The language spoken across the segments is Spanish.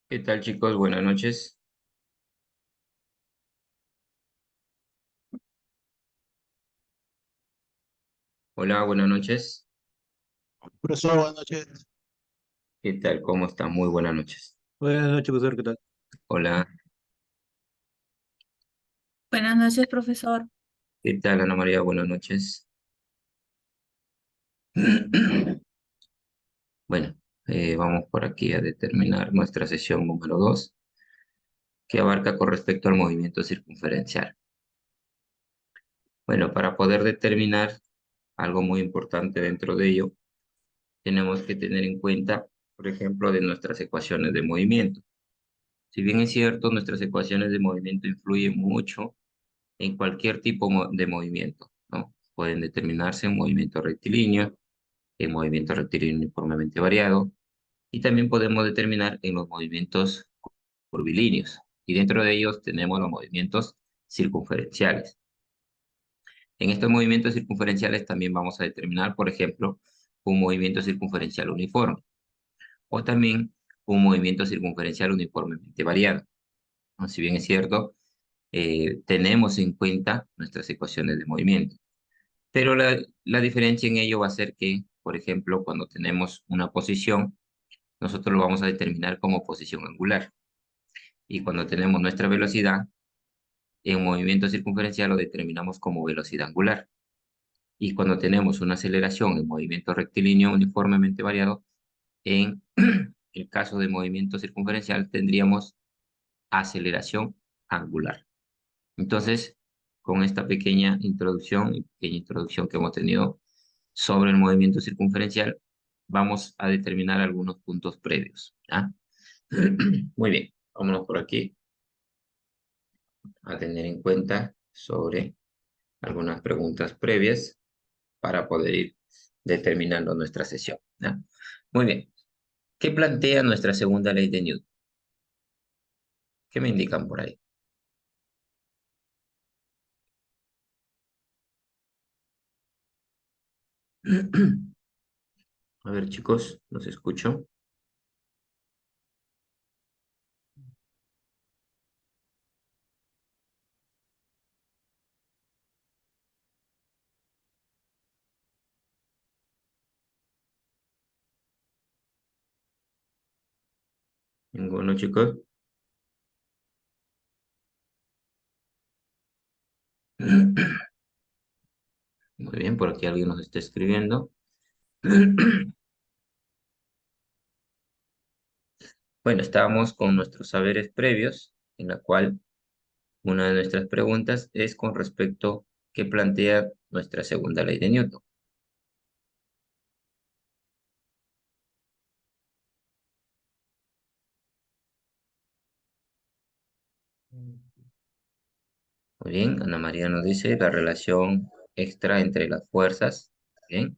¿Qué tal, chicos? Buenas noches. Hola, buenas noches. Profesor, buenas noches. ¿Qué tal? ¿Cómo están? Muy buenas noches. Buenas noches, profesor, ¿qué tal? Hola, Buenas noches, profesor. ¿qué tal, Ana María? Buenas noches. Bueno, vamos por aquí a determinar nuestra sesión número 2, que abarca con respecto al movimiento circunferencial. Bueno, para poder determinar algo muy importante dentro de ello, tenemos que tener en cuenta, por ejemplo, de nuestras ecuaciones de movimiento. Si bien es cierto, nuestras ecuaciones de movimiento influyen mucho en cualquier tipo de movimiento, ¿no? Pueden determinarse en movimiento rectilíneo, en movimiento rectilíneo uniformemente variado, y también podemos determinar en los movimientos curvilíneos. Y dentro de ellos tenemos los movimientos circunferenciales. En estos movimientos circunferenciales también vamos a determinar, por ejemplo, un movimiento circunferencial uniforme o también un movimiento circunferencial uniformemente variado, ¿no? Si bien es cierto, tenemos en cuenta nuestras ecuaciones de movimiento. Pero la diferencia en ello va a ser que, por ejemplo, cuando tenemos una posición, nosotros lo vamos a determinar como posición angular. Y cuando tenemos nuestra velocidad, en movimiento circunferencial lo determinamos como velocidad angular. Y cuando tenemos una aceleración en movimiento rectilíneo uniformemente variado, en el caso de movimiento circunferencial tendríamos aceleración angular. Entonces, con esta pequeña introducción y pequeña introducción que hemos tenido sobre el movimiento circunferencial, vamos a determinar algunos puntos previos, ¿ya? Muy bien, vámonos por aquí a tener en cuenta sobre algunas preguntas previas para poder ir determinando nuestra sesión, ¿ya? Muy bien, ¿qué plantea nuestra segunda ley de Newton? ¿Qué me indican por ahí? A ver, chicos, los escucho. ¿Ninguno, chicos? Muy bien, por aquí alguien nos está escribiendo. Bueno, estábamos con nuestros saberes previos, en la cual una de nuestras preguntas es con respecto qué plantea nuestra segunda ley de Newton. Muy bien, Ana María nos dice la relación extra entre las fuerzas. Bien,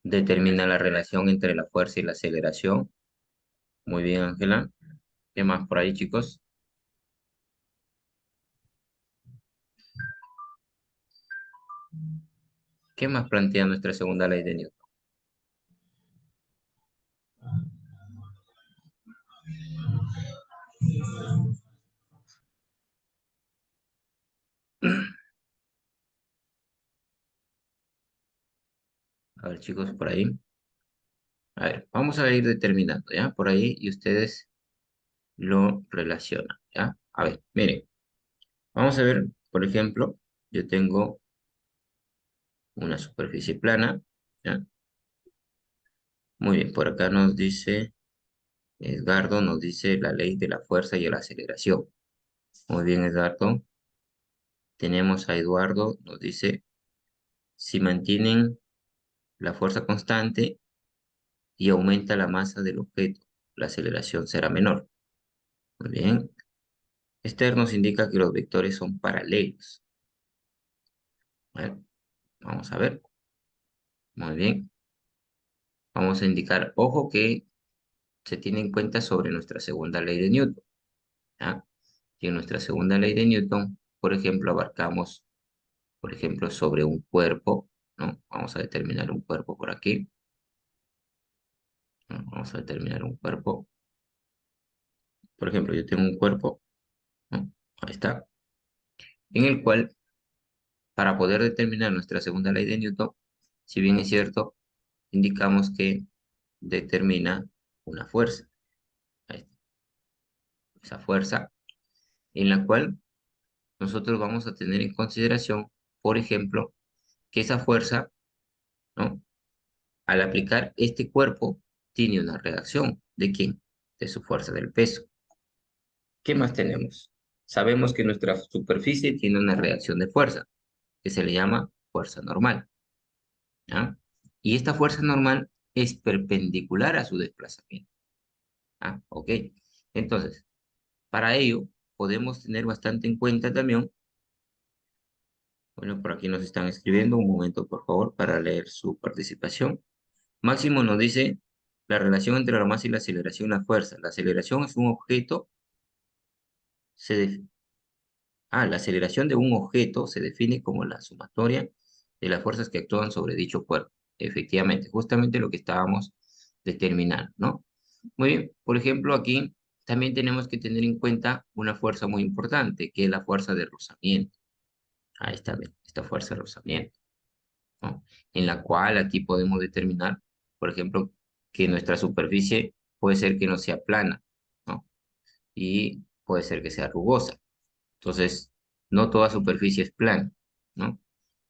determina la relación entre la fuerza y la aceleración. Muy bien, Ángela. ¿Qué más por ahí, chicos? ¿Qué más plantea nuestra segunda ley de Newton? A ver, chicos, por ahí. A ver, vamos a ir determinando, ¿ya? Por ahí y ustedes lo relacionan, ¿ya? A ver, miren, vamos a ver, por ejemplo, yo tengo una superficie plana, ¿ya? Muy bien, por acá nos dice, Edgardo nos dice la ley de la fuerza y la aceleración. Muy bien, Edgardo. Tenemos a Eduardo, nos dice, si mantienen la fuerza constante y aumenta la masa del objeto, la aceleración será menor. Muy bien. Esther nos indica que los vectores son paralelos. A ver, vamos a ver. Muy bien. Vamos a indicar, ojo que se tiene en cuenta sobre nuestra segunda ley de Newton, ¿ya? Y en nuestra segunda ley de Newton, por ejemplo, abarcamos por ejemplo, sobre un cuerpo, ¿no? Vamos a determinar un cuerpo por aquí, ¿no? Vamos a determinar un cuerpo. Por ejemplo, yo tengo un cuerpo, ¿no? Ahí está, en el cual, para poder determinar nuestra segunda ley de Newton, si bien es cierto, indicamos que determina una fuerza. Ahí está, esa fuerza en la cual nosotros vamos a tener en consideración, por ejemplo, que esa fuerza, ¿no? Al aplicar este cuerpo, tiene una reacción. ¿De quién? De su fuerza del peso. ¿Qué más tenemos? Sabemos que nuestra superficie tiene una reacción de fuerza, que se le llama fuerza normal, ¿ya? Y esta fuerza normal es perpendicular a su desplazamiento. ¿Ah? Ok. Entonces, para ello, podemos tener bastante en cuenta también, bueno, por aquí nos están escribiendo, un momento por favor para leer su participación. Máximo nos dice la relación entre la masa y la aceleración y la fuerza. La aceleración es un objeto, se def- la aceleración de un objeto se define como la sumatoria de las fuerzas que actúan sobre dicho cuerpo. Efectivamente, justamente lo que estábamos determinando, ¿no? Muy bien, por ejemplo, aquí también tenemos que tener en cuenta una fuerza muy importante, que es la fuerza de rozamiento. Ahí está, bien, esta fuerza de rozamiento, ¿no? En la cual aquí podemos determinar, por ejemplo, que nuestra superficie puede ser que no sea plana, ¿no? Y puede ser que sea rugosa. Entonces, no toda superficie es plana, ¿no?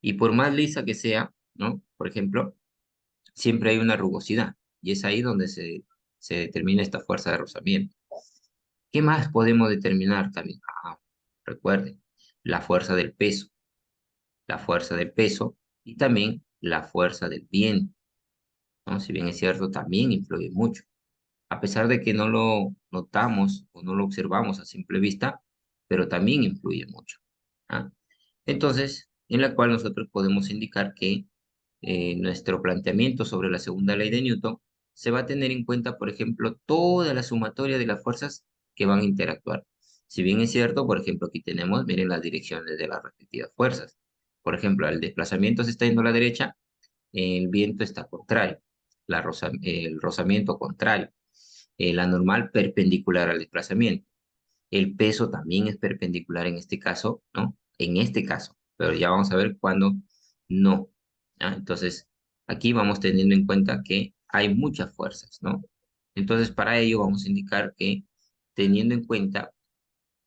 Y por más lisa que sea, ¿no? Por ejemplo, siempre hay una rugosidad y es ahí donde se determina esta fuerza de rozamiento. ¿Qué más podemos determinar también? Recuerden, la fuerza del peso, la fuerza del peso y también la fuerza del viento, ¿no? Si bien es cierto, también influye mucho. A pesar de que no lo notamos o no lo observamos a simple vista, pero también influye mucho. ¿Ah? Entonces, en la cual nosotros podemos indicar que nuestro planteamiento sobre la segunda ley de Newton se va a tener en cuenta, por ejemplo, toda la sumatoria de las fuerzas que van a interactuar. Si bien es cierto, por ejemplo, aquí tenemos, miren las direcciones de las respectivas fuerzas. Por ejemplo, el desplazamiento se está yendo a la derecha, el viento está contrario, el rozamiento contrario, la normal perpendicular al desplazamiento. El peso también es perpendicular en este caso, ¿no? En este caso, pero ya vamos a ver cuándo no. ¿Ah? Entonces, aquí vamos teniendo en cuenta que hay muchas fuerzas, ¿no? Entonces, para ello vamos a indicar que teniendo en cuenta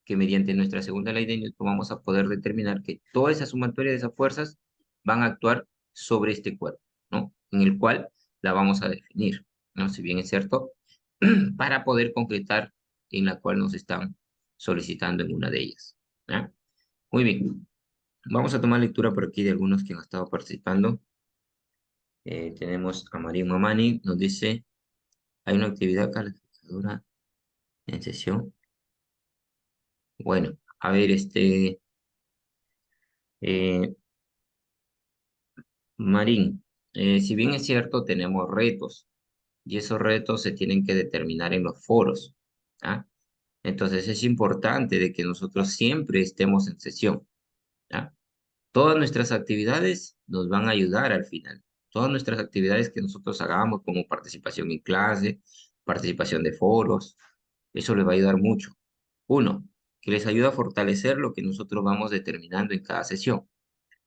que mediante nuestra segunda ley de Newton vamos a poder determinar que toda esa sumatoria de esas fuerzas van a actuar sobre este cuerpo, ¿no? En el cual la vamos a definir, ¿no? Si bien es cierto, para poder concretar en la cual nos están solicitando en una de ellas, ¿ya? Muy bien, vamos a tomar lectura por aquí de algunos que han estado participando. Tenemos a Marín Mamani, nos dice, hay una actividad calificadora en sesión. Bueno, a ver, eh, Marín, si bien es cierto, tenemos retos y esos retos se tienen que determinar en los foros, ¿ah? Entonces es importante de que nosotros siempre estemos en sesión, ¿ah? Todas nuestras actividades nos van a ayudar al final. Todas nuestras actividades que nosotros hagamos, como participación en clase, participación de foros, eso les va a ayudar mucho. Uno, que les ayuda a fortalecer lo que nosotros vamos determinando en cada sesión.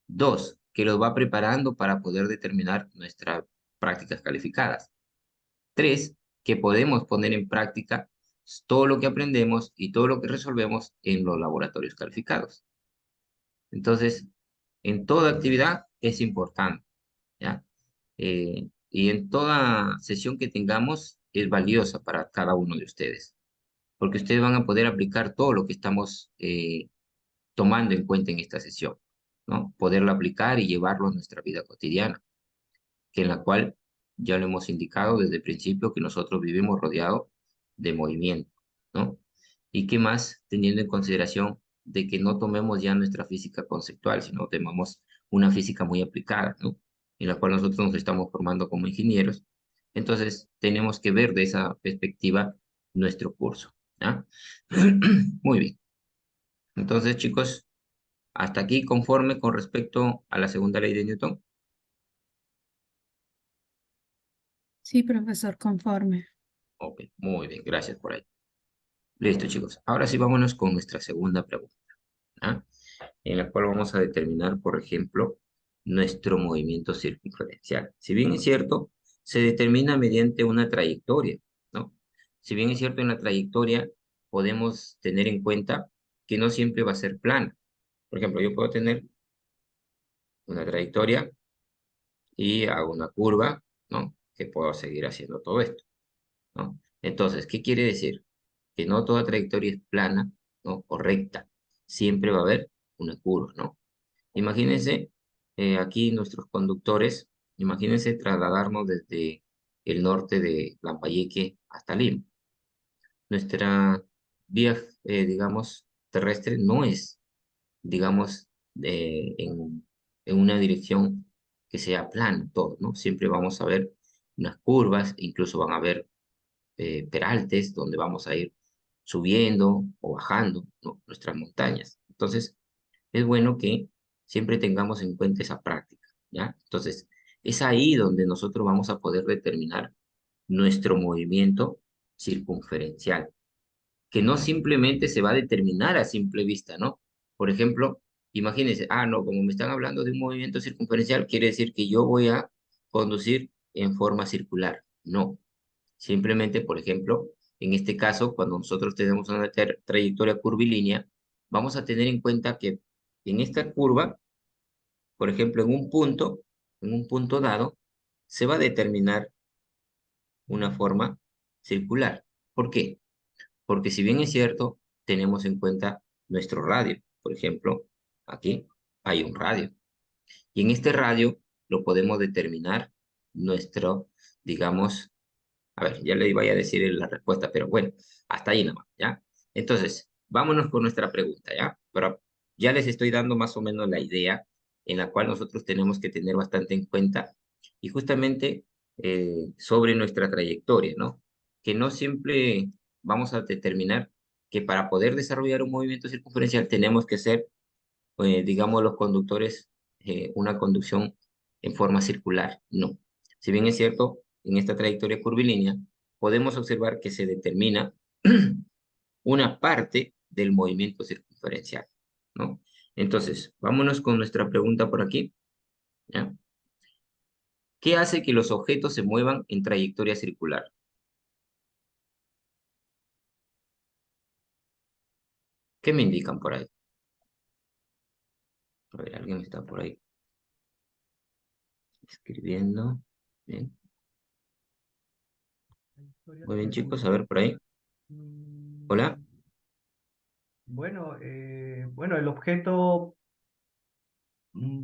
Dos, que los va preparando para poder determinar nuestras prácticas calificadas. Tres, que podemos poner en práctica todo lo que aprendemos y todo lo que resolvemos en los laboratorios calificados. Entonces, en toda actividad es importante, ¿ya? Y en toda sesión que tengamos es valiosa para cada uno de ustedes, porque ustedes van a poder aplicar todo lo que estamos tomando en cuenta en esta sesión, ¿no? Poderlo aplicar y llevarlo a nuestra vida cotidiana, que en la cual ya lo hemos indicado desde el principio que nosotros vivimos rodeados de movimiento, ¿no? Y qué más, teniendo en consideración de que no tomemos ya nuestra física conceptual, sino tomamos una física muy aplicada, ¿no? En la cual nosotros nos estamos formando como ingenieros. Entonces, tenemos que ver de esa perspectiva nuestro curso, ¿ya? Muy bien. Entonces, chicos, ¿Hasta aquí conforme con respecto a la segunda ley de Newton? Sí, profesor, conforme. Ok, muy bien, gracias por ahí. Listo, chicos. Ahora sí, vámonos con nuestra segunda pregunta, ¿ah? En la cual vamos a determinar, por ejemplo, nuestro movimiento circunferencial. Si bien es cierto, se determina mediante una trayectoria, ¿no? Si bien es cierto, en la trayectoria podemos tener en cuenta que no siempre va a ser plana. Por ejemplo, yo puedo tener una trayectoria y hago una curva, ¿no? Que puedo seguir haciendo todo esto, ¿no? Entonces, ¿qué quiere decir? Que no toda trayectoria es plana, ¿no? O recta. Siempre va a haber una curva, ¿no? Imagínense aquí nuestros conductores, imagínense trasladarnos desde el norte de Lambayeque hasta Lima. Nuestra vía, digamos, terrestre no es, digamos, en una dirección que sea plano todo, ¿no? Siempre vamos a ver unas curvas, incluso van a haber peraltes donde vamos a ir subiendo o bajando, ¿no? Nuestras montañas. Entonces, es bueno que siempre tengamos en cuenta esa práctica, ¿ya? Entonces, es ahí donde nosotros vamos a poder determinar nuestro movimiento circunferencial, que no simplemente se va a determinar a simple vista, ¿no? Por ejemplo, imagínense, no, como me están hablando de un movimiento circunferencial, quiere decir que yo voy a conducir en forma circular. No, simplemente, por ejemplo, en este caso, cuando nosotros tenemos una trayectoria curvilínea, vamos a tener en cuenta que en esta curva, por ejemplo, en un punto dado, se va a determinar una forma circular. ¿Por qué? Porque si bien es cierto, tenemos en cuenta nuestro radio. Por ejemplo, aquí hay un radio. Y en este radio lo podemos determinar nuestro, digamos, a ver, ya le vaya a decir la respuesta, pero bueno, hasta ahí nomás, ¿ya? Entonces, vámonos con nuestra pregunta, ¿ya? Pero ya les estoy dando más o menos la idea en la cual nosotros tenemos que tener bastante en cuenta y justamente sobre nuestra trayectoria, ¿no? Que no siempre vamos a determinar que para poder desarrollar un movimiento circunferencial tenemos que ser, digamos, los conductores, una conducción en forma circular. No. Si bien es cierto, en esta trayectoria curvilínea podemos observar que se determina una parte del movimiento circunferencial, ¿no? Entonces, vámonos con nuestra pregunta por aquí, ¿ya? ¿Qué hace que los objetos se muevan en trayectoria circular? ¿Qué me indican por ahí? A ver, alguien está por ahí escribiendo. Bien. Muy bien, chicos, a ver por ahí. Hola. Mm, bueno, el objeto mm,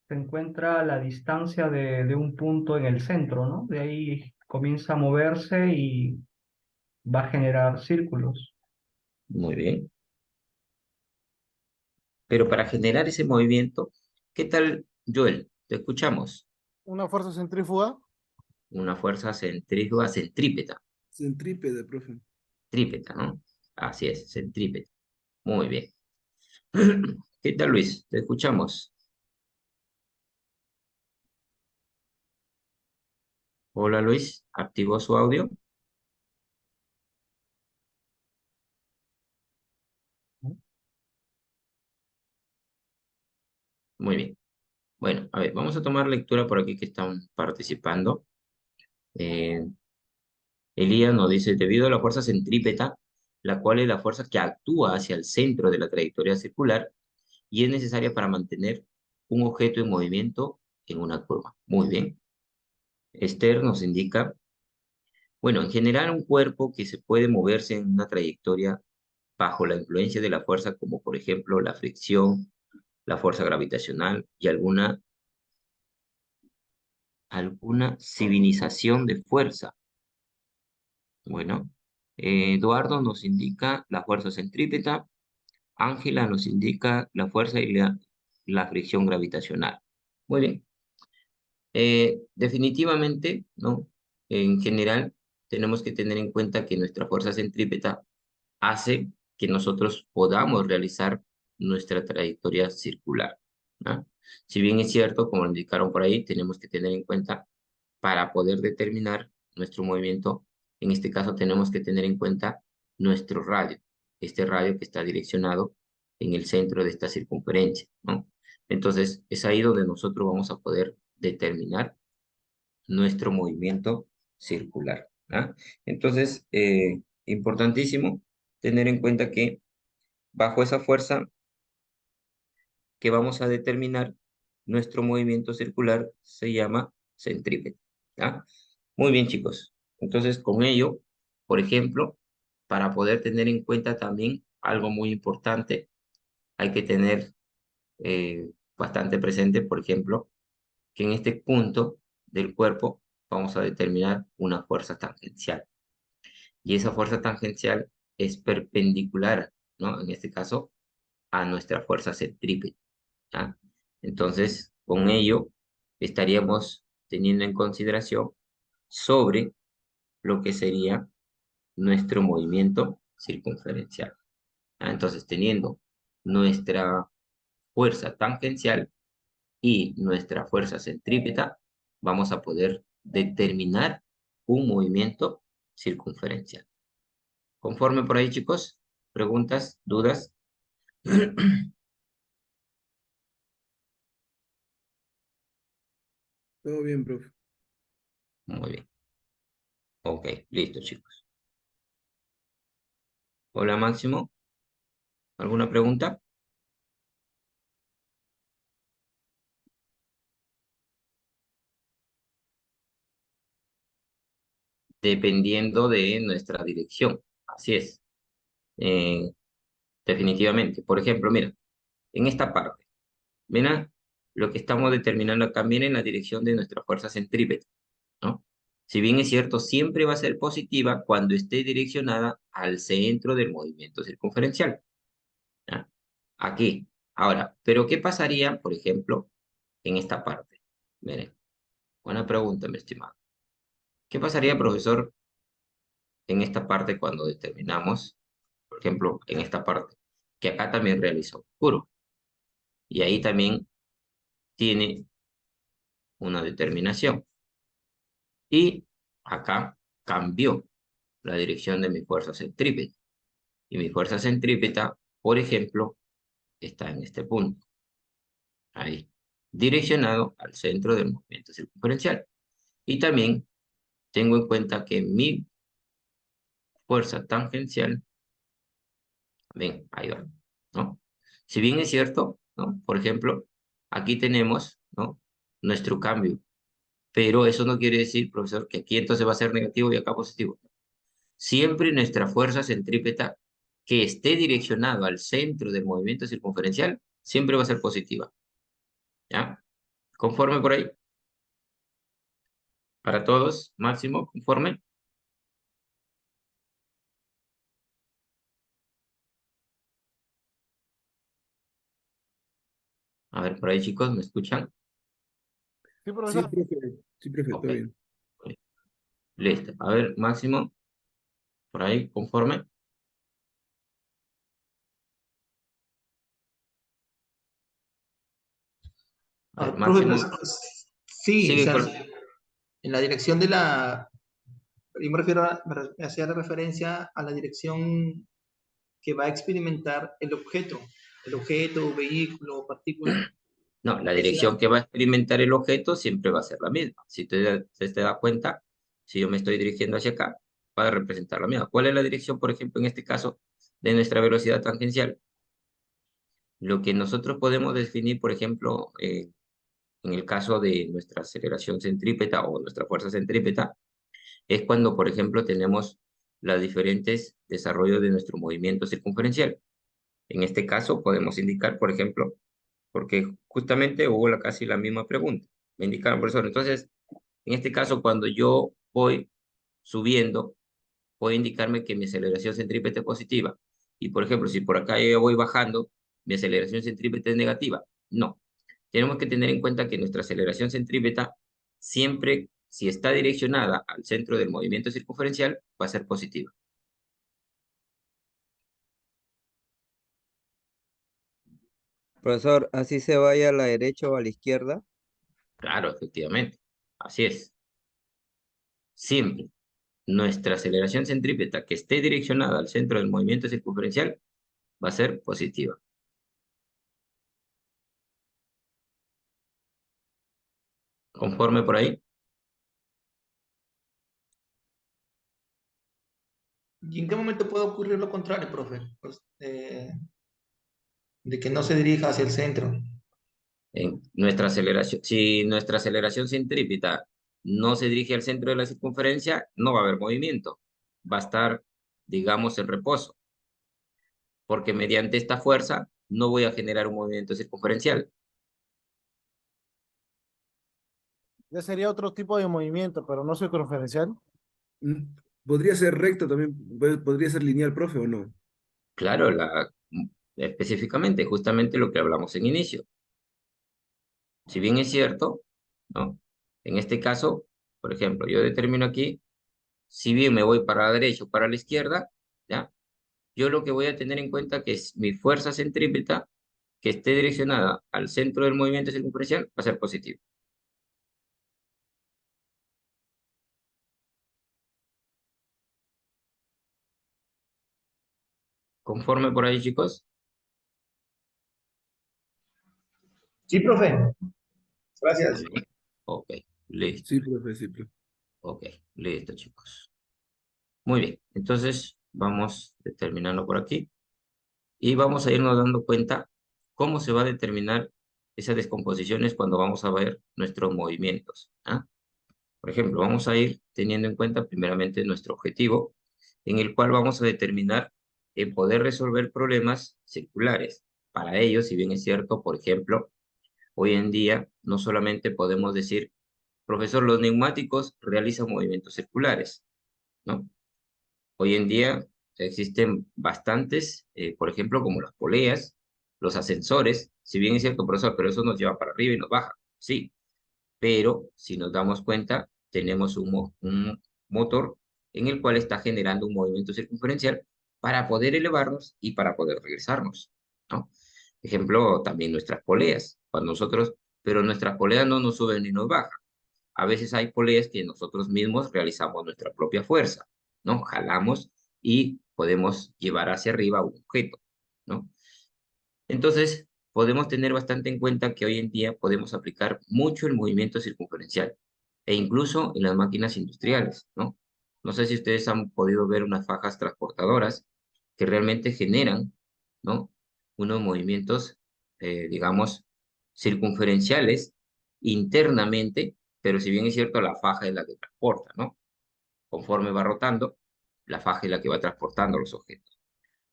se encuentra a la distancia de un punto en el centro, ¿no? De ahí comienza a moverse y va a generar círculos. Muy bien. Pero para generar ese movimiento, ¿qué tal, Joel? Te escuchamos. Una fuerza centrífuga. Una fuerza centrífuga centrípeta, Centrípede, profe. trípeta, ¿no? Así es, centrípeta. Muy bien. ¿Qué tal, Luis? Te escuchamos. Hola, Luis. ¿Activó su audio? Muy bien. Bueno, a ver, vamos a tomar lectura por aquí que están participando. Eh, Elías nos dice, debido a la fuerza centrípeta, la cual es la fuerza que actúa hacia el centro de la trayectoria circular y es necesaria para mantener un objeto en movimiento en una curva. Muy bien. Esther nos indica, bueno, en general un cuerpo que se puede moverse en una trayectoria bajo la influencia de la fuerza, como por ejemplo la fricción, la fuerza gravitacional y alguna civilización de fuerza. Bueno, Eduardo nos indica la fuerza centrípeta, Ángela nos indica la fuerza y la fricción gravitacional. Muy bien. Definitivamente, ¿no? En general, tenemos que tener en cuenta que nuestra fuerza centrípeta hace que nosotros podamos realizar nuestra trayectoria circular, ¿no? Si bien es cierto, como lo indicaron por ahí, tenemos que tener en cuenta para poder determinar nuestro movimiento, en este caso tenemos que tener en cuenta nuestro radio, este radio que está direccionado en el centro de esta circunferencia, ¿no? Entonces, es ahí donde nosotros vamos a poder determinar nuestro movimiento circular, ¿ah? Entonces, importantísimo tener en cuenta que bajo esa fuerza que vamos a determinar, nuestro movimiento circular se llama centrípeta, ¿ah? Muy bien, chicos. Entonces, con ello, por ejemplo, para poder tener en cuenta también algo muy importante, hay que tener bastante presente, por ejemplo, que en este punto del cuerpo vamos a determinar una fuerza tangencial. Y esa fuerza tangencial es perpendicular, ¿no? En este caso, a nuestra fuerza centrípeta, ¿ah? Entonces, con ello, estaríamos teniendo en consideración sobre lo que sería nuestro movimiento circunferencial, ¿ah? Entonces, teniendo nuestra fuerza tangencial y nuestra fuerza centrípeta, vamos a poder determinar un movimiento circunferencial. ¿Conforme por ahí, chicos? ¿Preguntas? ¿Dudas? Todo bien, profe. Muy bien. Ok, listo, chicos. Hola, Máximo. ¿Alguna pregunta? Dependiendo de nuestra dirección. Así es. Eh, definitivamente. Por ejemplo, mira, en esta parte, mira lo que estamos determinando acá, miren la dirección de nuestra fuerza centrípeta, ¿no? Si bien es cierto, siempre va a ser positiva cuando esté direccionada al centro del movimiento circunferencial, ¿ya? Aquí. Ahora, ¿pero qué pasaría, por ejemplo, en esta parte? Miren, buena pregunta, mi estimado. ¿Qué pasaría, profesor, en esta parte cuando determinamos, por ejemplo, en esta parte, que acá también realiza un curva? Y ahí también tiene una determinación. Y acá cambió la dirección de mi fuerza centrípeta. Y mi fuerza centrípeta, por ejemplo, está en este punto. Ahí. Direccionado al centro del movimiento circunferencial. Y también tengo en cuenta que mi fuerza tangencial, ven, ahí va, ¿no? Si bien es cierto, ¿no? Por ejemplo, aquí tenemos, ¿no? Nuestro cambio. Pero eso no quiere decir, profesor, que aquí entonces va a ser negativo y acá positivo. Siempre nuestra fuerza centrípeta que esté direccionado al centro del movimiento circunferencial, siempre va a ser positiva, ¿ya? ¿Conforme por ahí? Para todos, máximo, conforme. A ver, por ahí, chicos, ¿me escuchan? Sí, Sí, profesor. profe. Sí, profe, Ok, todo bien. listo. A ver, máximo, por ahí, conforme. A ver, Profe, máximo, sí, o sigue sea, con... en la dirección de la, yo me refiero me hacía referencia a la dirección que va a experimentar el objeto, vehículo, partícula. No, la Esa, dirección que va a experimentar el objeto siempre va a ser la misma. Si usted te da cuenta, si yo me estoy dirigiendo hacia acá, va a representar la misma. ¿Cuál es la dirección, por ejemplo, en este caso, de nuestra velocidad tangencial? Lo que nosotros podemos definir, por ejemplo, en el caso de nuestra aceleración centrípeta o nuestra fuerza centrípeta, es cuando, por ejemplo, tenemos los diferentes desarrollos de nuestro movimiento circunferencial. En este caso, podemos indicar, por ejemplo, porque justamente hubo casi la misma pregunta. Me indicaron, profesor. Entonces, en este caso, cuando yo voy subiendo, puede indicarme que mi aceleración centrípeta es positiva. Y, por ejemplo, si por acá yo voy bajando, mi aceleración centrípeta es negativa. No. Tenemos que tener en cuenta que nuestra aceleración centrípeta siempre, si está direccionada al centro del movimiento circunferencial, va a ser positiva. Profesor, así se vaya a la derecha o a la izquierda. Claro, efectivamente. Así es. Siempre nuestra aceleración centrípeta que esté direccionada al centro del movimiento circunferencial va a ser positiva. ¿Conforme por ahí? ¿Y en qué momento puede ocurrir lo contrario, profe? Pues, de que no se dirija hacia el centro. En nuestra aceleración, si nuestra aceleración centrípeta no se dirige al centro de la circunferencia, no va a haber movimiento. Va a estar, digamos, en reposo, porque mediante esta fuerza no voy a generar un movimiento circunferencial. Ya sería otro tipo de movimiento, pero no circunferencial. Mm, ¿Podría ser recto también? ¿Podría ser lineal, profe, o no? Claro, específicamente, justamente lo que hablamos en inicio. Si bien es cierto, ¿no? En este caso, por ejemplo, yo determino aquí, si bien me voy para la derecha o para la izquierda, ¿ya? Yo lo que voy a tener en cuenta que es mi fuerza centrípeta que esté direccionada al centro del movimiento circunferencial va a ser positivo. ¿Conforme por ahí, chicos? Sí, profe. Muy Gracias. bien. Ok, listo. Sí, profe, sí, profe. Ok, listo, chicos. Muy bien, entonces vamos determinando por aquí y vamos a irnos dando cuenta cómo se va a determinar esas descomposiciones cuando vamos a ver nuestros movimientos. ¿Ah? Por ejemplo, vamos a ir teniendo en cuenta primeramente nuestro objetivo, en el cual vamos a determinar el poder resolver problemas circulares. Para ello, si bien es cierto, por ejemplo, hoy en día no solamente podemos decir, profesor, los neumáticos realizan movimientos circulares, ¿no? Hoy en día existen bastantes, por ejemplo, como las poleas, los ascensores, si bien es cierto, profesor, pero eso nos lleva para arriba y nos baja, sí, pero si nos damos cuenta, tenemos un motor en el cual está generando un movimiento circunferencial para poder elevarnos y para poder regresarnos, ¿no? Ejemplo, también nuestras poleas, cuando nosotros, pero nuestras poleas no nos suben ni nos bajan. A veces hay poleas que nosotros mismos realizamos nuestra propia fuerza, ¿no? Jalamos y podemos llevar hacia arriba un objeto, ¿no? Entonces, podemos tener bastante en cuenta que hoy en día podemos aplicar mucho el movimiento circunferencial e incluso en las máquinas industriales, ¿no? No sé si ustedes han podido ver unas fajas transportadoras que realmente generan, ¿no? Unos movimientos, digamos, circunferenciales internamente, pero si bien es cierto, la faja es la que transporta, ¿no? Conforme va rotando, la faja es la que va transportando los objetos,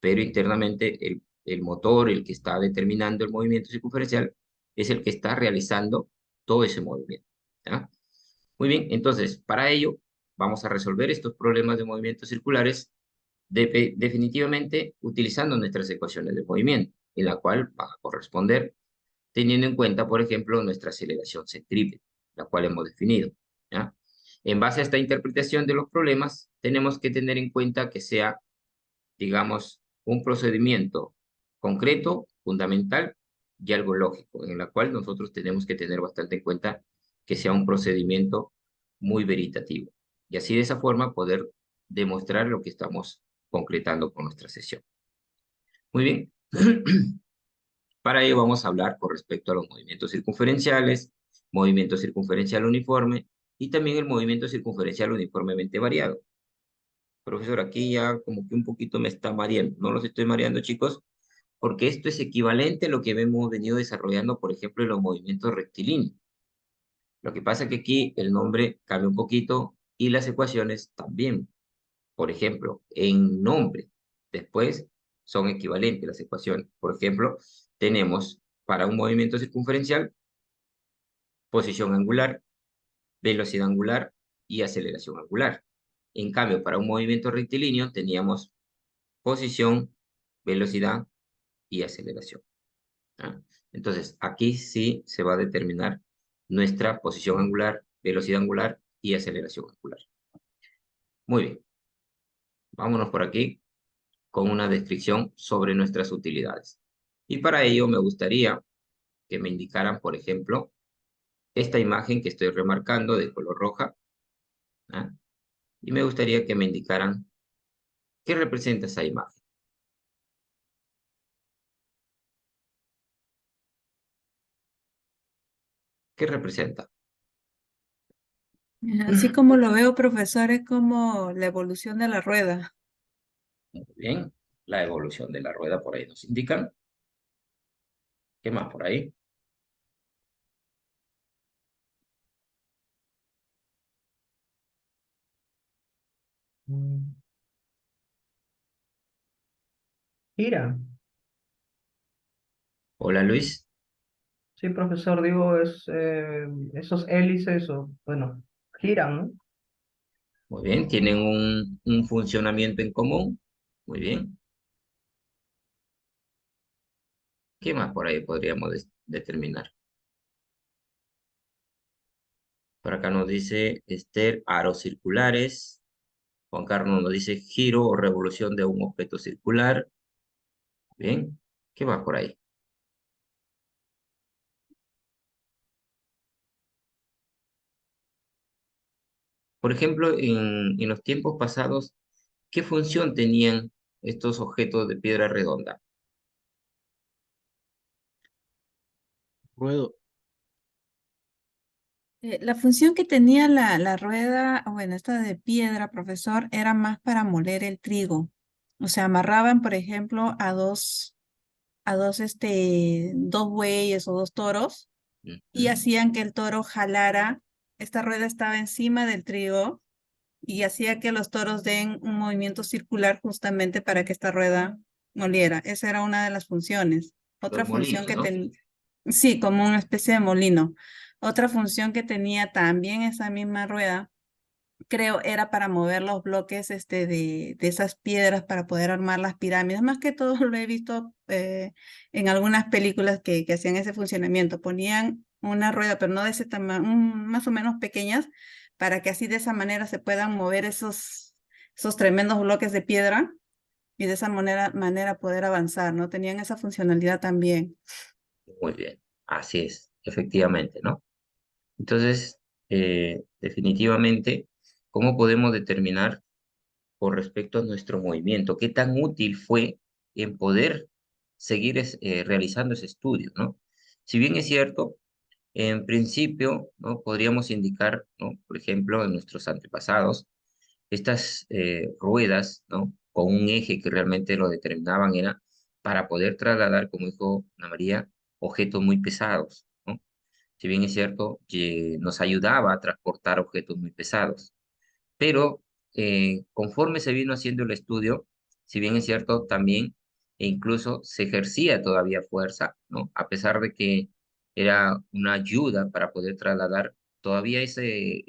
pero internamente el motor, el que está determinando el movimiento circunferencial, es el que está realizando todo ese movimiento. ¿Ya? Muy bien, entonces, para ello, vamos a resolver estos problemas de movimientos circulares definitivamente utilizando nuestras ecuaciones de movimiento, en la cual va a corresponder teniendo en cuenta, por ejemplo, nuestra aceleración centrípeta, la cual hemos definido. ¿Ya? En base a esta interpretación de los problemas, tenemos que tener en cuenta que sea, digamos, un procedimiento concreto, fundamental y algo lógico, en la cual nosotros tenemos que tener bastante en cuenta que sea un procedimiento muy veritativo. Y así de esa forma poder demostrar lo que estamos concretando con nuestra sesión. Muy bien. Para ello vamos a hablar con respecto a los movimientos circunferenciales, movimiento circunferencial uniforme y también el movimiento circunferencial uniformemente variado. Profesor, aquí ya como que un poquito me está mareando. No los estoy mareando, chicos, porque esto es equivalente a lo que hemos venido desarrollando, por ejemplo, en los movimientos rectilíneos. Lo que pasa es que aquí el nombre cambia un poquito y las ecuaciones también. Por ejemplo, en nombre, después son equivalentes las ecuaciones. Por ejemplo, tenemos para un movimiento circunferencial, posición angular, velocidad angular y aceleración angular. En cambio, para un movimiento rectilíneo teníamos posición, velocidad y aceleración. ¿Ah? Entonces, aquí sí se va a determinar nuestra posición angular, velocidad angular y aceleración angular. Muy bien. Vámonos por aquí con una descripción sobre nuestras utilidades. Y para ello me gustaría que me indicaran, por ejemplo, esta imagen que estoy remarcando de color roja, ¿ah? Y me gustaría que me indicaran qué representa esa imagen. ¿Qué representa? Así como lo veo, profesor, es como la evolución de la rueda. Muy bien, la evolución de la rueda por ahí nos indican. ¿Qué más por ahí? Mm, Gira. Hola Luis. Sí, profesor, digo, esos hélices, o, bueno, giran, ¿no? Muy bien, tienen un funcionamiento en común. Muy bien. ¿Qué más por ahí podríamos determinar? Por acá nos dice Esther, aros circulares. Juan Carlos nos dice giro o revolución de un objeto circular. Bien. ¿Qué más por ahí? Por ejemplo, en los tiempos pasados, ¿qué función tenían estos objetos de piedra redonda? Ruedo. La función que tenía la rueda, bueno, esta de piedra, profesor, era más para moler el trigo. O sea, amarraban, por ejemplo, dos bueyes o dos toros y Ujú. hacían que el toro jalara. Esta rueda estaba encima del trigo y hacía que los toros den un movimiento circular justamente para que esta rueda moliera. Esa era una de las funciones. Otra Los función molinos, que ¿no? tenía, sí, como una especie de molino. Otra función que tenía también esa misma rueda, creo, era para mover los bloques de esas piedras para poder armar las pirámides. Más que todo lo he visto en algunas películas que hacían ese funcionamiento. Ponían una rueda, pero no de ese tamaño, más o menos pequeñas, para que así de esa manera se puedan mover esos tremendos bloques de piedra y de esa manera poder avanzar, ¿no? Tenían esa funcionalidad también. Muy bien. Así es, efectivamente, ¿no? Entonces, definitivamente, ¿cómo podemos determinar con respecto a nuestro movimiento? ¿Qué tan útil fue en poder seguir realizando ese estudio, ¿no? Si bien es cierto, en principio, ¿no? Podríamos indicar, ¿no? Por ejemplo, en nuestros antepasados, estas ruedas, ¿no? Con un eje que realmente lo determinaban era para poder trasladar, como dijo Ana María, objetos muy pesados, ¿no? Si bien es cierto, que nos ayudaba a transportar objetos muy pesados. Pero conforme se vino haciendo el estudio, si bien es cierto, también e incluso se ejercía todavía fuerza, ¿no? A pesar de que era una ayuda para poder trasladar, todavía ese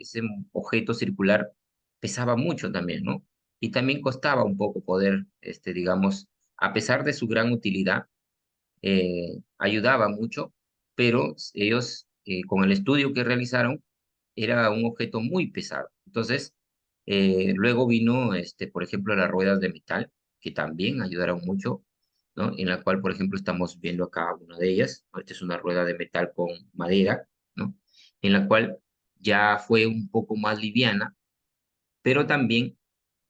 objeto circular pesaba mucho también, ¿no? Y también costaba un poco poder, digamos, a pesar de su gran utilidad, ayudaba mucho, pero ellos, con el estudio que realizaron, era un objeto muy pesado. Entonces, luego vino, por ejemplo, las ruedas de metal, que también ayudaron mucho, ¿no? En la cual, por ejemplo, estamos viendo acá una de ellas, ¿no? Esta es una rueda de metal con madera, ¿no? En la cual ya fue un poco más liviana, pero también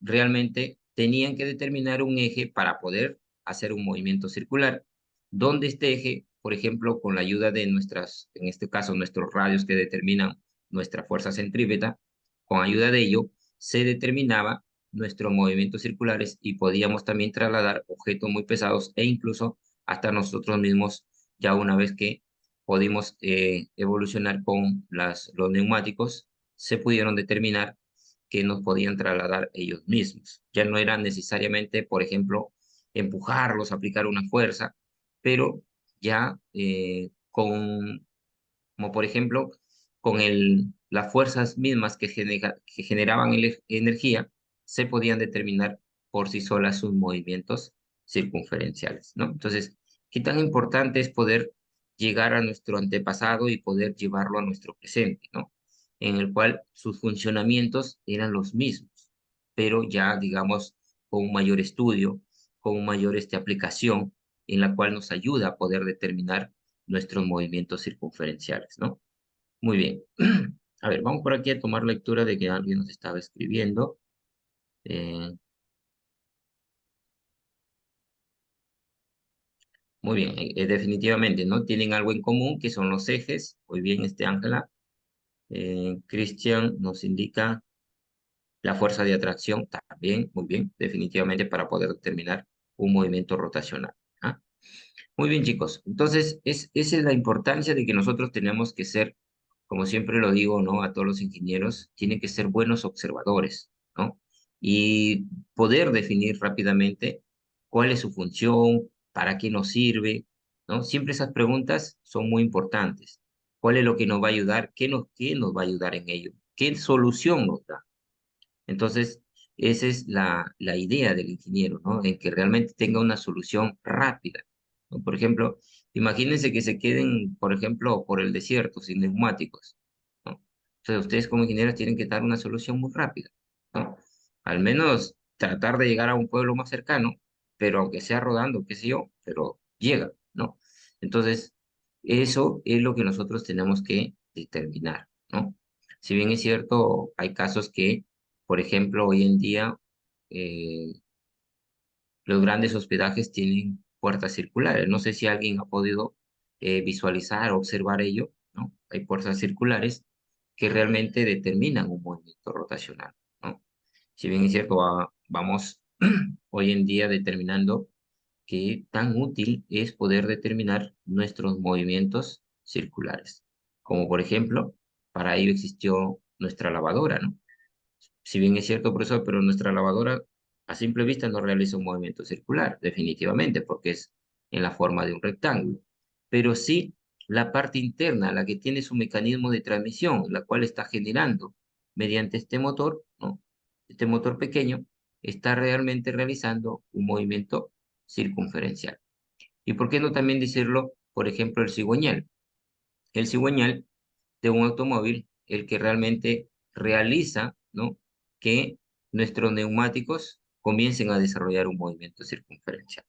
realmente tenían que determinar un eje para poder hacer un movimiento circular, donde este eje, por ejemplo, con la ayuda de nuestras, en este caso, nuestros radios que determinan nuestra fuerza centrípeta, con ayuda de ello se determinaba nuestros movimientos circulares y podíamos también trasladar objetos muy pesados e incluso hasta nosotros mismos, ya una vez que pudimos evolucionar con los neumáticos, se pudieron determinar que nos podían trasladar ellos mismos. Ya no era necesariamente, por ejemplo, empujarlos, aplicar una fuerza, pero ya como por ejemplo, con las fuerzas mismas que generaban energía, se podían determinar por sí solas sus movimientos circunferenciales, ¿no? Entonces, ¿qué tan importante es poder llegar a nuestro antepasado y poder llevarlo a nuestro presente, ¿no? En el cual sus funcionamientos eran los mismos, pero ya, digamos, con un mayor estudio, con un mayor aplicación, en la cual nos ayuda a poder determinar nuestros movimientos circunferenciales, ¿no? Muy bien. A ver, vamos por aquí a tomar lectura de que alguien nos estaba escribiendo. Eh, Muy bien, definitivamente, ¿no? Tienen algo en común, que son los ejes. Muy bien, Ángela. Cristian nos indica la fuerza de atracción también, muy bien, definitivamente para poder determinar un movimiento rotacional. ¿Ah? Muy bien, chicos. Entonces, esa es la importancia de que nosotros tenemos que ser, como siempre lo digo, ¿no? A todos los ingenieros, tienen que ser buenos observadores, ¿no? Y poder definir rápidamente cuál es su función, para qué nos sirve, ¿no? Siempre esas preguntas son muy importantes. ¿Cuál es lo que nos va a ayudar? Qué nos va a ayudar en ello? ¿Qué solución nos da? Entonces, esa es la idea del ingeniero, ¿no? En que realmente tenga una solución rápida, ¿no? Por ejemplo, imagínense que se queden, por ejemplo, por el desierto sin neumáticos, ¿no? Entonces, ustedes como ingenieros tienen que dar una solución muy rápida, ¿no? Al menos tratar de llegar a un pueblo más cercano, pero aunque sea rodando, qué sé yo, pero llega, ¿no? Entonces, eso es lo que nosotros tenemos que determinar, ¿no? Si bien es cierto, hay casos que por ejemplo, hoy en día eh, los grandes hospedajes tienen puertas circulares. No sé si alguien ha podido visualizar o observar ello, ¿no? Hay puertas circulares que realmente determinan un movimiento rotacional, ¿no? Si bien es cierto, vamos hoy en día determinando qué tan útil es poder determinar nuestros movimientos circulares. Como por ejemplo, para ello existió nuestra lavadora, ¿no? Si bien es cierto, profesor, pero nuestra lavadora a simple vista no realiza un movimiento circular, definitivamente, porque es en la forma de un rectángulo. Pero sí la parte interna, la que tiene su mecanismo de transmisión, la cual está generando mediante este motor, ¿no? Este motor pequeño está realmente realizando un movimiento circunferencial. ¿Y por qué no también decirlo, por ejemplo, el cigüeñal? El cigüeñal de un automóvil, el que realmente realiza, ¿no? Que nuestros neumáticos comiencen a desarrollar un movimiento circunferencial.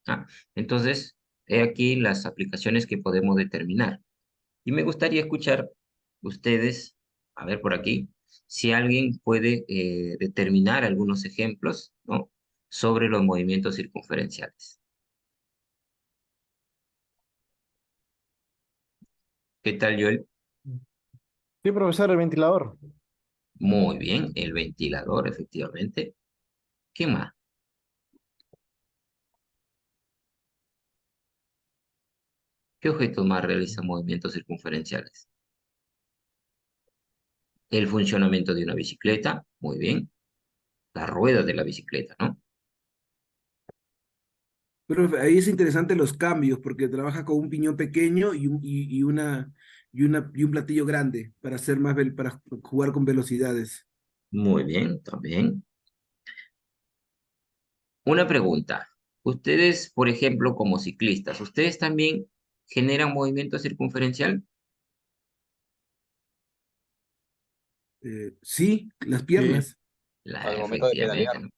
¿Ah? Entonces, he aquí las aplicaciones que podemos determinar. Y me gustaría escuchar ustedes, a ver por aquí, si alguien puede determinar algunos ejemplos, ¿no? Sobre los movimientos circunferenciales. ¿Qué tal, Joel? Sí, profesor, el ventilador. Muy bien, el ventilador, efectivamente. ¿Qué más? ¿Qué objetos más realizan movimientos circunferenciales? El funcionamiento de una bicicleta, muy bien. Las ruedas de la bicicleta, ¿no? Pero ahí es interesante los cambios, porque trabaja con un piñón pequeño y un platillo grande para hacer para jugar con velocidades. Muy bien, también. Una pregunta. Ustedes, por ejemplo, como ciclistas, ¿ustedes también generan movimiento circunferencial? Sí, las Sí. piernas. Al momento de Efectivamente, pedalear. ¿no?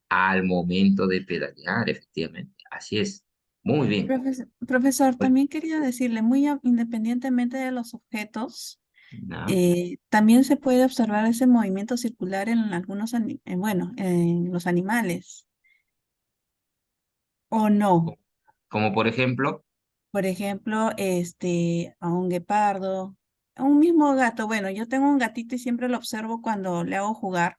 Al momento de pedalear, efectivamente. Así es. Muy bien. Profesor, Pues, también quería decirle, independientemente de los objetos, nada. también se puede observar ese movimiento circular en algunos, bueno, en los animales, ¿o no? Como por ejemplo, Por ejemplo, a un guepardo, a un mismo gato. Bueno, yo tengo un gatito y siempre lo observo cuando le hago jugar,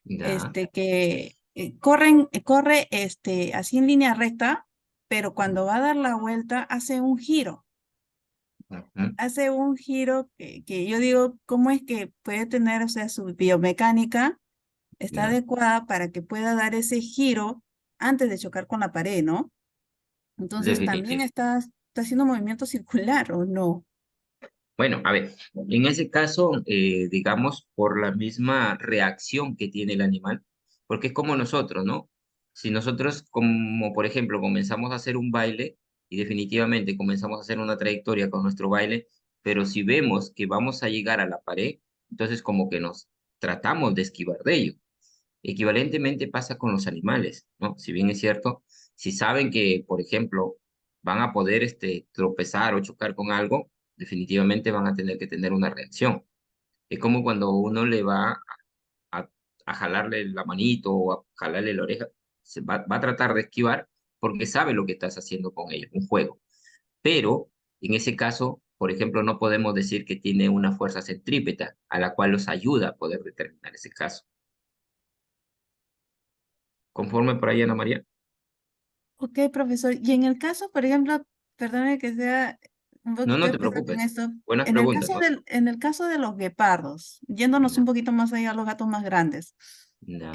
ya. que corre, así en línea recta, pero cuando va a dar la vuelta Ujú, hace un giro que yo digo, ¿cómo es que puede tener, o sea, su biomecánica está ya. adecuada para que pueda dar ese giro antes de chocar con la pared, ¿no? Entonces también Definitivo. está haciendo movimiento circular, ¿o no? Bueno, a ver, en ese caso, digamos, por la misma reacción que tiene el animal, porque es como nosotros, ¿no? Si nosotros, como por ejemplo, comenzamos a hacer un baile y definitivamente comenzamos a hacer una trayectoria con nuestro baile, pero si vemos que vamos a llegar a la pared, entonces como que nos tratamos de esquivar de ello. Equivalentemente pasa con los animales, ¿no? Si bien es cierto, si saben que, por ejemplo, van a poder tropezar o chocar con algo, definitivamente van a tener que tener una reacción. Es como cuando uno le va a, a jalarle la manito o a jalarle la oreja, va a tratar de esquivar porque sabe lo que estás haciendo con ellos, un juego. Pero en ese caso, por ejemplo, no podemos decir que tiene una fuerza centrípeta a la cual los ayuda a poder determinar ese caso. ¿Conforme por ahí, Ana María? Ok, profesor. Y en el caso, por ejemplo, perdone que sea un No, poquito no te pesado con preocupes. esto. Buenas preguntas, ¿no? En el caso de los guepardos, yéndonos Ya, un poquito más allá a los gatos más grandes, ya.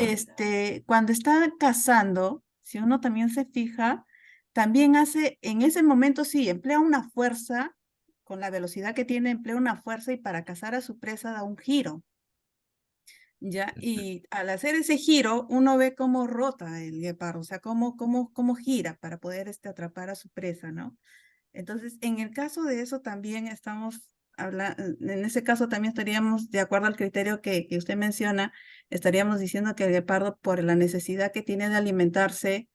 cuando está cazando, si uno también se fija, también hace, en ese momento sí, emplea una fuerza, con la velocidad que tiene, emplea una fuerza y para cazar a su presa da un giro. ¿Ya? Y al hacer ese giro, uno ve cómo rota el guepardo, o sea, cómo gira para poder atrapar a su presa, ¿no? Entonces, en el caso de eso también estamos hablando, en ese caso también estaríamos, de acuerdo al criterio que usted menciona, estaríamos diciendo que el guepardo, por la necesidad que tiene de alimentarse,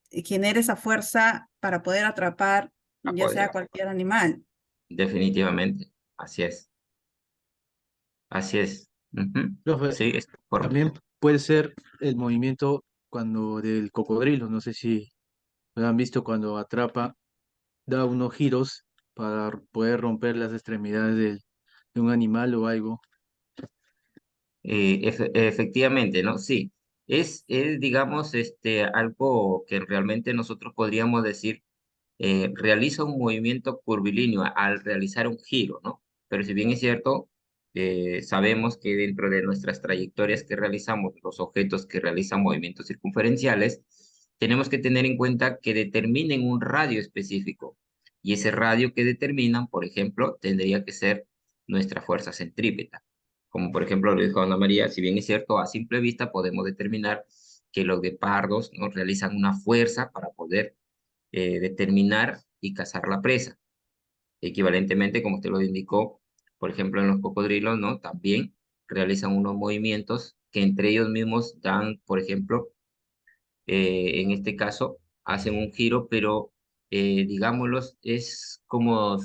genera esa fuerza para poder atrapar, A ya poder sea atrapar. cualquier animal. Definitivamente. Así es. Así es. Ujú. Profe, Sí, es correcto. también puede ser el movimiento cuando del cocodrilo, no sé si lo han visto cuando atrapa, da unos giros para poder romper las extremidades de un animal o algo. Efectivamente, ¿no? Sí. Digamos, algo que realmente nosotros podríamos decir, realiza un movimiento curvilíneo al realizar un giro, ¿no? Pero si bien es cierto, sabemos que dentro de nuestras trayectorias que realizamos, los objetos que realizan movimientos circunferenciales, tenemos que tener en cuenta que determinen un radio específico. Y ese radio que determinan, por ejemplo, tendría que ser nuestra fuerza centrípeta. Como por ejemplo lo dijo Ana María, si bien es cierto, a simple vista podemos determinar que los guepardos, ¿no?, realizan una fuerza para poder determinar y cazar la presa. Equivalentemente, como usted lo indicó, por ejemplo, en los cocodrilos, ¿no? También realizan unos movimientos que entre ellos mismos dan, por ejemplo, en este caso, hacen un giro, pero digámoslos, es como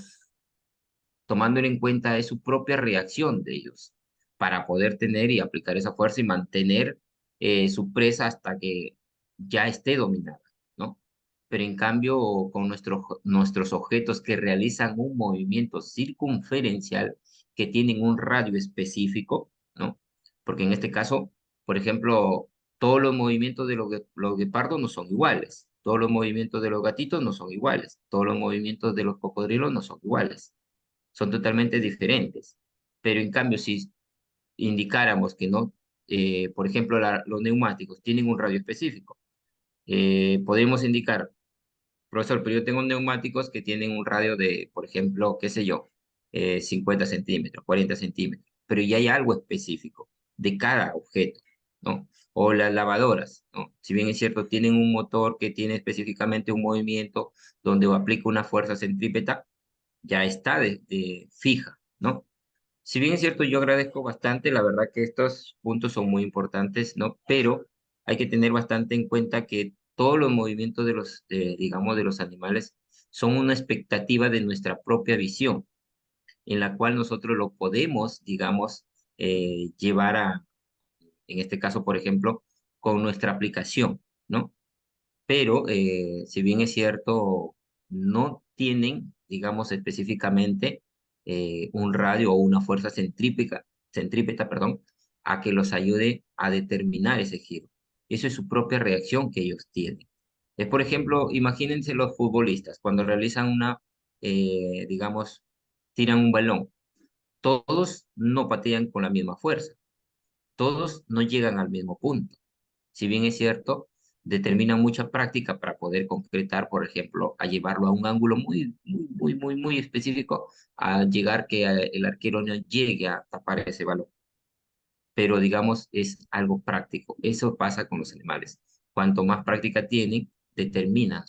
tomando en cuenta es su propia reacción de ellos para poder tener y aplicar esa fuerza y mantener su presa hasta que ya esté dominada, ¿no? Pero en cambio, con nuestros objetos que realizan un movimiento circunferencial, que tienen un radio específico, ¿no? Porque en este caso, por ejemplo, todos los movimientos de los guepardos no son iguales, todos los movimientos de los gatitos no son iguales, todos los movimientos de los cocodrilos no son iguales, son totalmente diferentes. Pero en cambio, si indicáramos que no, por ejemplo, los neumáticos tienen un radio específico, podemos indicar, profesor, pero yo tengo neumáticos que tienen un radio de, por ejemplo, qué sé yo, 50 centímetros, 40 centímetros, pero ya hay algo específico de cada objeto, ¿no? O las lavadoras, ¿no? Si bien es cierto, tienen un motor que tiene específicamente un movimiento donde aplica una fuerza centrípeta, ya está fija, ¿no? Si bien es cierto, yo agradezco bastante, la verdad que estos puntos son muy importantes, ¿no? Pero hay que tener bastante en cuenta que todos los movimientos digamos, de los animales son una expectativa de nuestra propia visión, en la cual nosotros lo podemos, digamos, llevar en este caso, por ejemplo, con nuestra aplicación, ¿no? Pero si bien es cierto, no tienen, digamos específicamente, un radio o una fuerza centrípeta, perdón, a que los ayude a determinar ese giro. Eso es su propia reacción que ellos tienen. Es, por ejemplo, imagínense los futbolistas cuando realizan digamos, tiran un balón. Todos no patean con la misma fuerza, todos no llegan al mismo punto. Si bien es cierto, determina mucha práctica para poder concretar, por ejemplo, a llevarlo a un ángulo muy específico, a llegar que el arquero no llegue a tapar ese balón. Pero digamos, es algo práctico. Eso pasa con los animales. Cuanto más práctica tienen, determina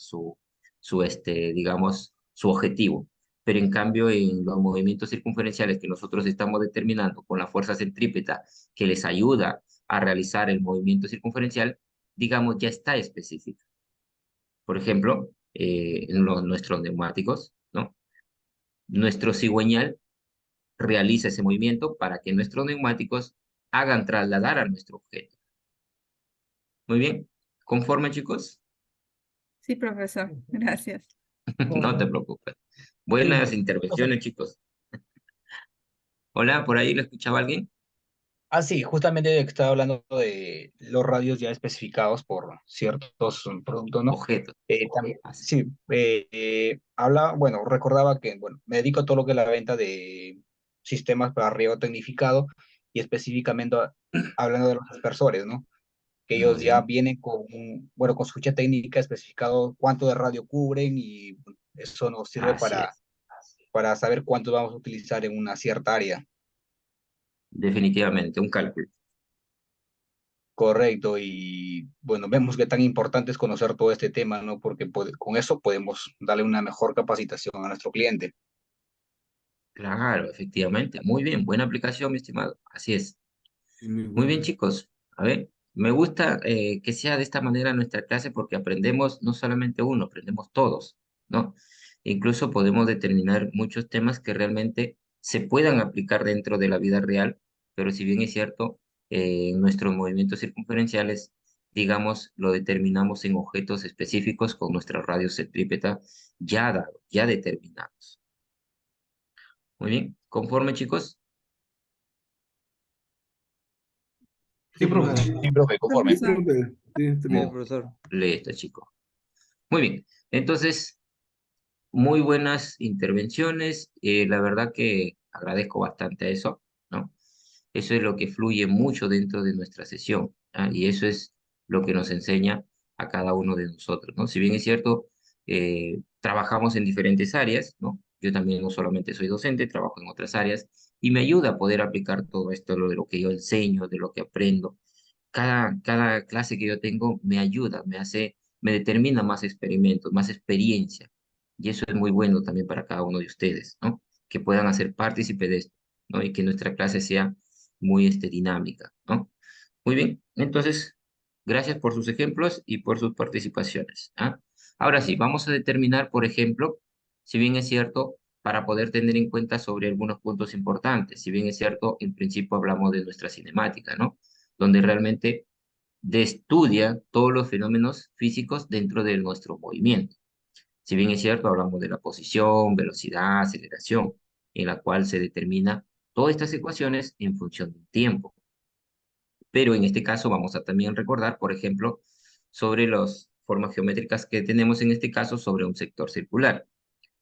digamos, su objetivo. Pero en cambio, en los movimientos circunferenciales que nosotros estamos determinando con la fuerza centrípeta que les ayuda a realizar el movimiento circunferencial, digamos, ya está específica. Por ejemplo, nuestros neumáticos, ¿no? Nuestro cigüeñal realiza ese movimiento para que nuestros neumáticos hagan trasladar a nuestro objeto. Muy bien, ¿conforme, chicos? Sí, profesor, gracias. No te preocupes. Buenas intervenciones, chicos. Hola, ¿por ahí le escuchaba alguien? Ah, sí, justamente estaba hablando de los radios ya especificados por ciertos productos, ¿no? Objetos. Así. Sí, bueno, recordaba que, bueno, me dedico a todo lo que es la venta de sistemas para riego tecnificado y específicamente hablando de los aspersores, ¿no? Que ellos Muy ya bien. vienen con, bueno, con su ficha técnica especificado cuánto de radio cubren y eso nos sirve Así es. para saber cuánto vamos a utilizar en una cierta área. Definitivamente, un cálculo. Correcto, y bueno, vemos que tan importante es conocer todo este tema, ¿no? Porque con eso podemos darle una mejor capacitación a nuestro cliente. Claro, efectivamente. Muy bien, buena aplicación, mi estimado. Así es. Muy Muy bien, bueno. chicos. A ver, me gusta que sea de esta manera nuestra clase porque aprendemos no solamente uno, aprendemos todos, ¿no? Incluso podemos determinar muchos temas que realmente se puedan aplicar dentro de la vida real, pero si bien es cierto, nuestros movimientos circunferenciales, digamos, lo determinamos en objetos específicos con nuestros radios centrípeta ya dados, ya determinados. Muy bien, ¿conforme, chicos? Sí, profe. Sí, profe, conforme. Sí, Profesor, profe. Sí, está Sí, bien. profesor. Listo, chicos. Muy bien, entonces, muy buenas intervenciones. La verdad que agradezco bastante eso, ¿no? Eso es lo que fluye mucho dentro de nuestra sesión, ¿ah? Y eso es lo que nos enseña a cada uno de nosotros, ¿no? Si bien es cierto, trabajamos en diferentes áreas, ¿no? Yo también no solamente soy docente, trabajo en otras áreas y me ayuda a poder aplicar todo esto, lo de lo que yo enseño, de lo que aprendo. Cada clase que yo tengo me ayuda, me determina más experimentos, más experiencia. Y eso es muy bueno también para cada uno de ustedes, ¿no? Que puedan hacer partícipe de esto, ¿no? Y que nuestra clase sea muy dinámica, ¿no? Muy bien, entonces, gracias por sus ejemplos y por sus participaciones, ¿ah? Ahora sí, vamos a determinar, por ejemplo, si bien es cierto, para poder tener en cuenta sobre algunos puntos importantes, si bien es cierto, en principio hablamos de nuestra cinemática, ¿no? Donde realmente estudia todos los fenómenos físicos dentro de nuestro movimiento. Si bien es cierto, hablamos de la posición, velocidad, aceleración, en la cual se determina todas estas ecuaciones en función del tiempo. Pero en este caso vamos a también recordar, por ejemplo, sobre las formas geométricas que tenemos en este caso sobre un sector circular.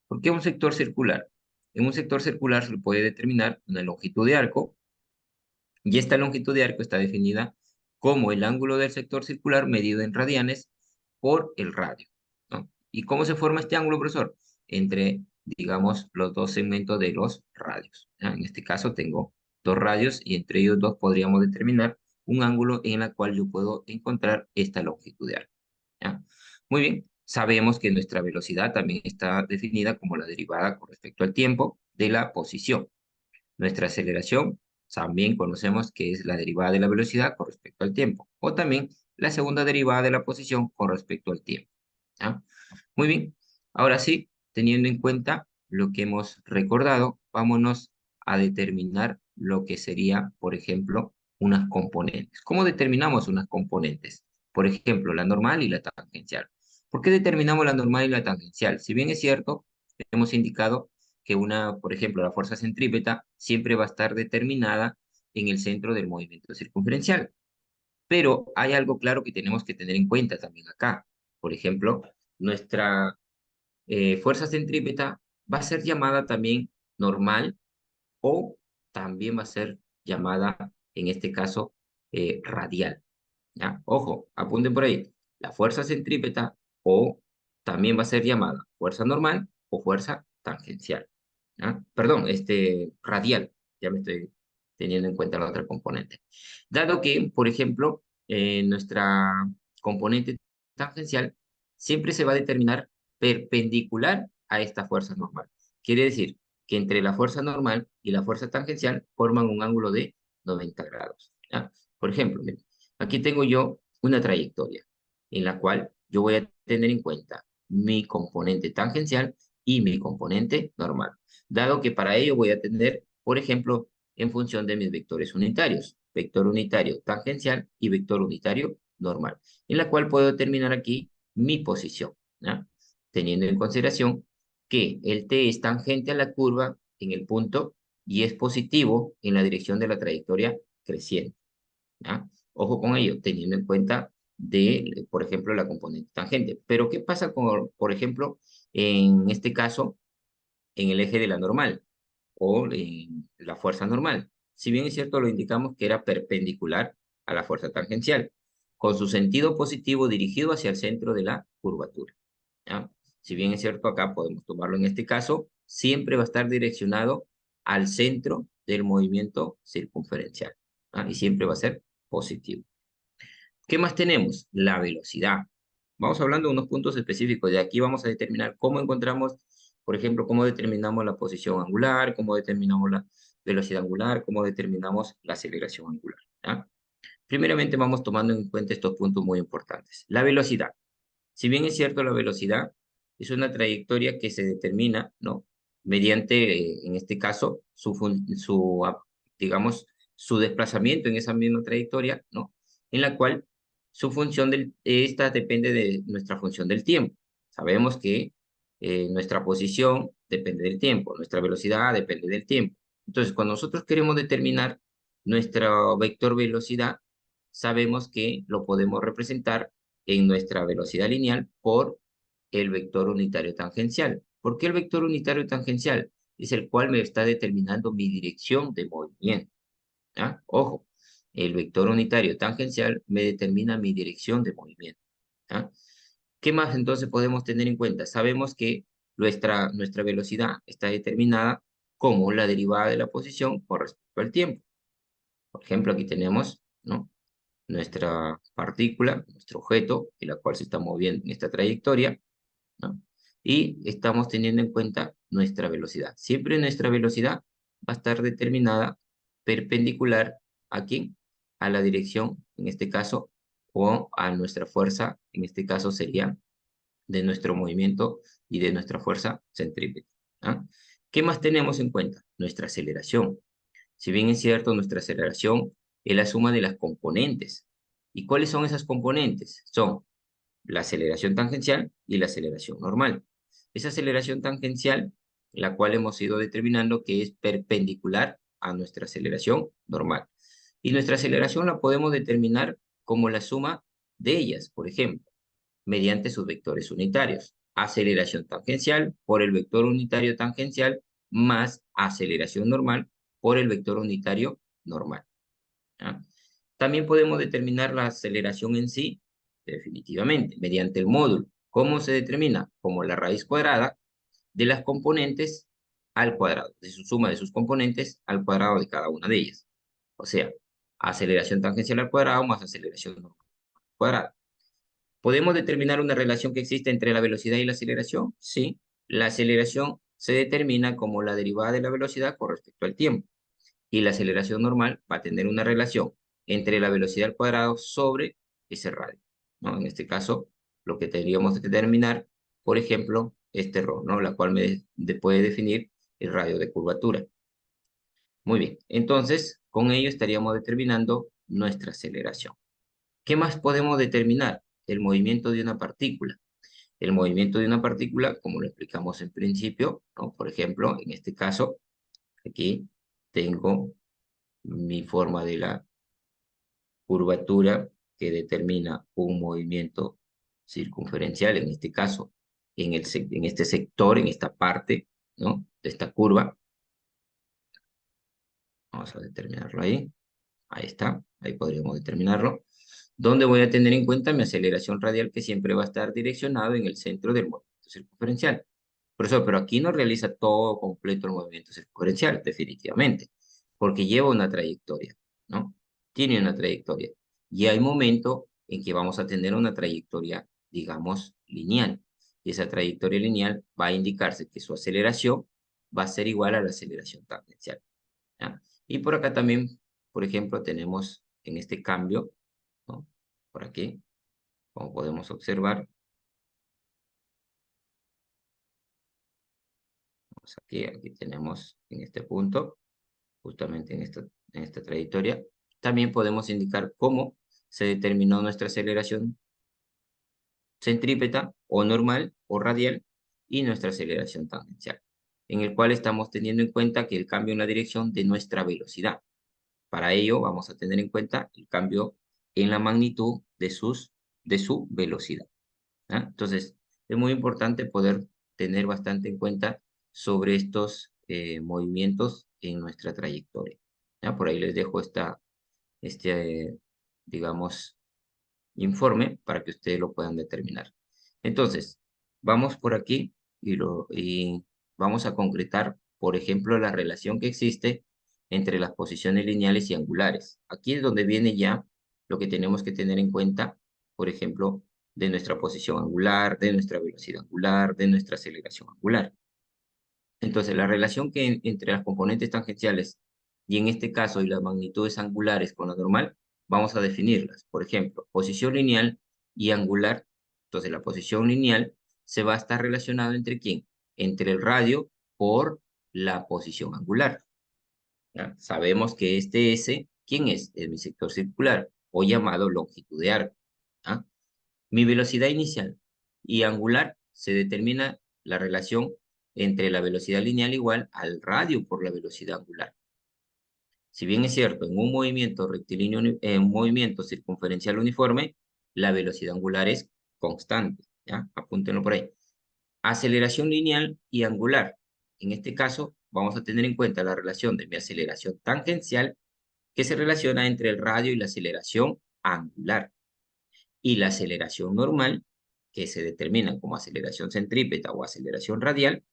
¿Por qué un sector circular? En un sector circular se le puede determinar una longitud de arco y esta longitud de arco está definida como el ángulo del sector circular medido en radianes por el radio, ¿no? ¿Y cómo se forma este ángulo, profesor? Entre, digamos, los dos segmentos de los radios, ¿ya? En este caso tengo dos radios y entre ellos dos podríamos determinar un ángulo en el cual yo puedo encontrar esta longitud de arco, ¿ya? Muy bien, sabemos que nuestra velocidad también está definida como la derivada con respecto al tiempo de la posición. Nuestra aceleración también conocemos que es la derivada de la velocidad con respecto al tiempo, o también la segunda derivada de la posición con respecto al tiempo, ¿ah? Muy bien, ahora sí, teniendo en cuenta lo que hemos recordado, vámonos a determinar lo que sería, por ejemplo, unas componentes. ¿Cómo determinamos unas componentes? Por ejemplo, la normal y la tangencial. ¿Por qué determinamos la normal y la tangencial? Si bien es cierto, hemos indicado que por ejemplo, la fuerza centrípeta siempre va a estar determinada en el centro del movimiento circunferencial. Pero hay algo claro que tenemos que tener en cuenta también acá. Por ejemplo, nuestra fuerza centrípeta va a ser llamada también normal o también va a ser llamada, en este caso, radial, ¿ya? Ojo, apunten por ahí. La fuerza centrípeta o también va a ser llamada fuerza normal o fuerza tangencial, ¿ya? Perdón, radial. Ya me estoy teniendo en cuenta la otra componente. Dado que, por ejemplo, nuestra componente tangencial siempre se va a determinar perpendicular a esta fuerza normal. Quiere decir que entre la fuerza normal y la fuerza tangencial forman un ángulo de 90 grados, ¿ya? Por ejemplo, miren, aquí tengo yo una trayectoria en la cual yo voy a tener en cuenta mi componente tangencial y mi componente normal. Dado que para ello voy a tener, por ejemplo, en función de mis vectores unitarios, vector unitario tangencial y vector unitario normal, en la cual puedo determinar aquí mi posición, ¿ya? Teniendo en consideración que el t es tangente a la curva en el punto y es positivo en la dirección de la trayectoria creciente, ¿ya? Ojo con ello, teniendo en cuenta de, por ejemplo, la componente tangente. Pero, ¿qué pasa con, por ejemplo, en este caso, en el eje de la normal o en la fuerza normal? Si bien es cierto, lo indicamos que era perpendicular a la fuerza tangencial, con su sentido positivo dirigido hacia el centro de la curvatura, ¿ya? Si bien es cierto, acá podemos tomarlo en este caso, siempre va a estar direccionado al centro del movimiento circunferencial, ¿ah? Y siempre va a ser positivo. ¿Qué más tenemos? La velocidad. Vamos hablando de unos puntos específicos. De aquí vamos a determinar cómo encontramos, por ejemplo, cómo determinamos la posición angular, cómo determinamos la velocidad angular, cómo determinamos la aceleración angular, ¿ya? Primeramente vamos tomando en cuenta estos puntos muy importantes. La velocidad. Si bien es cierto, la velocidad es una trayectoria que se determina, ¿no? Mediante, en este caso, digamos, su desplazamiento en esa misma trayectoria, ¿no? En la cual su función esta depende de nuestra función del tiempo. Sabemos que nuestra posición depende del tiempo, nuestra velocidad depende del tiempo. Entonces, cuando nosotros queremos determinar nuestro vector velocidad, sabemos que lo podemos representar en nuestra velocidad lineal por el vector unitario tangencial. ¿Por qué el vector unitario tangencial? Es el cual me está determinando mi dirección de movimiento, ¿ya? Ojo, el vector unitario tangencial me determina mi dirección de movimiento, ¿ya? ¿Qué más entonces podemos tener en cuenta? Sabemos que nuestra velocidad está determinada como la derivada de la posición con respecto al tiempo. Por ejemplo, aquí tenemos, ¿no?, nuestra partícula, nuestro objeto, en la cual se está moviendo en esta trayectoria, ¿no? Y estamos teniendo en cuenta nuestra velocidad. Siempre nuestra velocidad va a estar determinada perpendicular ¿a quién? A la dirección, en este caso, o a nuestra fuerza, en este caso sería de nuestro movimiento y de nuestra fuerza centrípeta, ¿ah? ¿Qué más tenemos en cuenta? Nuestra aceleración. Si bien es cierto, nuestra aceleración es la suma de las componentes. ¿Y cuáles son esas componentes? Son la aceleración tangencial y la aceleración normal. Esa aceleración tangencial, la cual hemos ido determinando que es perpendicular a nuestra aceleración normal. Y nuestra aceleración la podemos determinar como la suma de ellas, por ejemplo, mediante sus vectores unitarios. Aceleración tangencial por el vector unitario tangencial más aceleración normal por el vector unitario normal, ¿ya? También podemos determinar la aceleración en sí, definitivamente, mediante el módulo. ¿Cómo se determina? Como la raíz cuadrada de las componentes al cuadrado, de su suma de sus componentes al cuadrado de cada una de ellas. O sea, aceleración tangencial al cuadrado más aceleración normal al cuadrado. ¿Podemos determinar una relación que existe entre la velocidad y la aceleración? Sí. La aceleración se determina como la derivada de la velocidad con respecto al tiempo. Y la aceleración normal va a tener una relación entre la velocidad al cuadrado sobre ese radio, ¿no? En este caso, lo que tendríamos que determinar, por ejemplo, este ρ, ¿no? La cual puede definir el radio de curvatura. Muy bien, entonces, con ello estaríamos determinando nuestra aceleración. ¿Qué más podemos determinar? El movimiento de una partícula. El movimiento de una partícula, como lo explicamos en principio, ¿no? Por ejemplo, en este caso, aquí tengo mi forma de la curvatura que determina un movimiento circunferencial, en este caso, en este sector, en esta parte, ¿no?, de esta curva. Vamos a determinarlo ahí. Ahí está, ahí podríamos determinarlo. Donde voy a tener en cuenta mi aceleración radial, que siempre va a estar direccionado en el centro del movimiento circunferencial. Por eso, pero aquí no realiza todo completo el movimiento circunferencial, definitivamente, porque lleva una trayectoria, ¿no? Tiene una trayectoria. Y hay momentos en que vamos a tener una trayectoria, digamos, lineal. Y esa trayectoria lineal va a indicarse que su aceleración va a ser igual a la aceleración tangencial, ¿ya? Y por acá también, por ejemplo, tenemos en este cambio, ¿no?, por aquí, como podemos observar, Vamos aquí tenemos en este punto, justamente en esta trayectoria. También podemos indicar cómo se determinó nuestra aceleración centrípeta o normal o radial y nuestra aceleración tangencial, en el cual estamos teniendo en cuenta que el cambio en la dirección de nuestra velocidad. Para ello vamos a tener en cuenta el cambio en la magnitud de su velocidad. ¿Ah? Entonces, es muy importante poder tener bastante en cuenta sobre estos movimientos en nuestra trayectoria. ¿Ya? Por ahí les dejo digamos, informe para que ustedes lo puedan determinar. Entonces, vamos por aquí y vamos a concretar, por ejemplo, la relación que existe entre las posiciones lineales y angulares. Aquí es donde viene ya lo que tenemos que tener en cuenta, por ejemplo, de nuestra posición angular, de nuestra velocidad angular, de nuestra aceleración angular. Entonces, la relación entre las componentes tangenciales y en este caso y las magnitudes angulares con la normal, vamos a definirlas. Por ejemplo, posición lineal y angular. Entonces, la posición lineal se va a estar relacionado entre ¿quién? Entre el radio por la posición angular. ¿Ya? Sabemos que este S, ¿quién es? Es mi sector circular o llamado longitud de arco. ¿Ah? Mi velocidad inicial y angular se determina la relación entre la velocidad lineal igual al radio por la velocidad angular. Si bien es cierto, en un movimiento rectilíneo, en un movimiento circunferencial uniforme, la velocidad angular es constante. ¿Ya? Apúntenlo por ahí. Aceleración lineal y angular. En este caso, vamos a tener en cuenta la relación de mi aceleración tangencial que se relaciona entre el radio y la aceleración angular. Y la aceleración normal, que se determina como aceleración centrípeta o aceleración radial,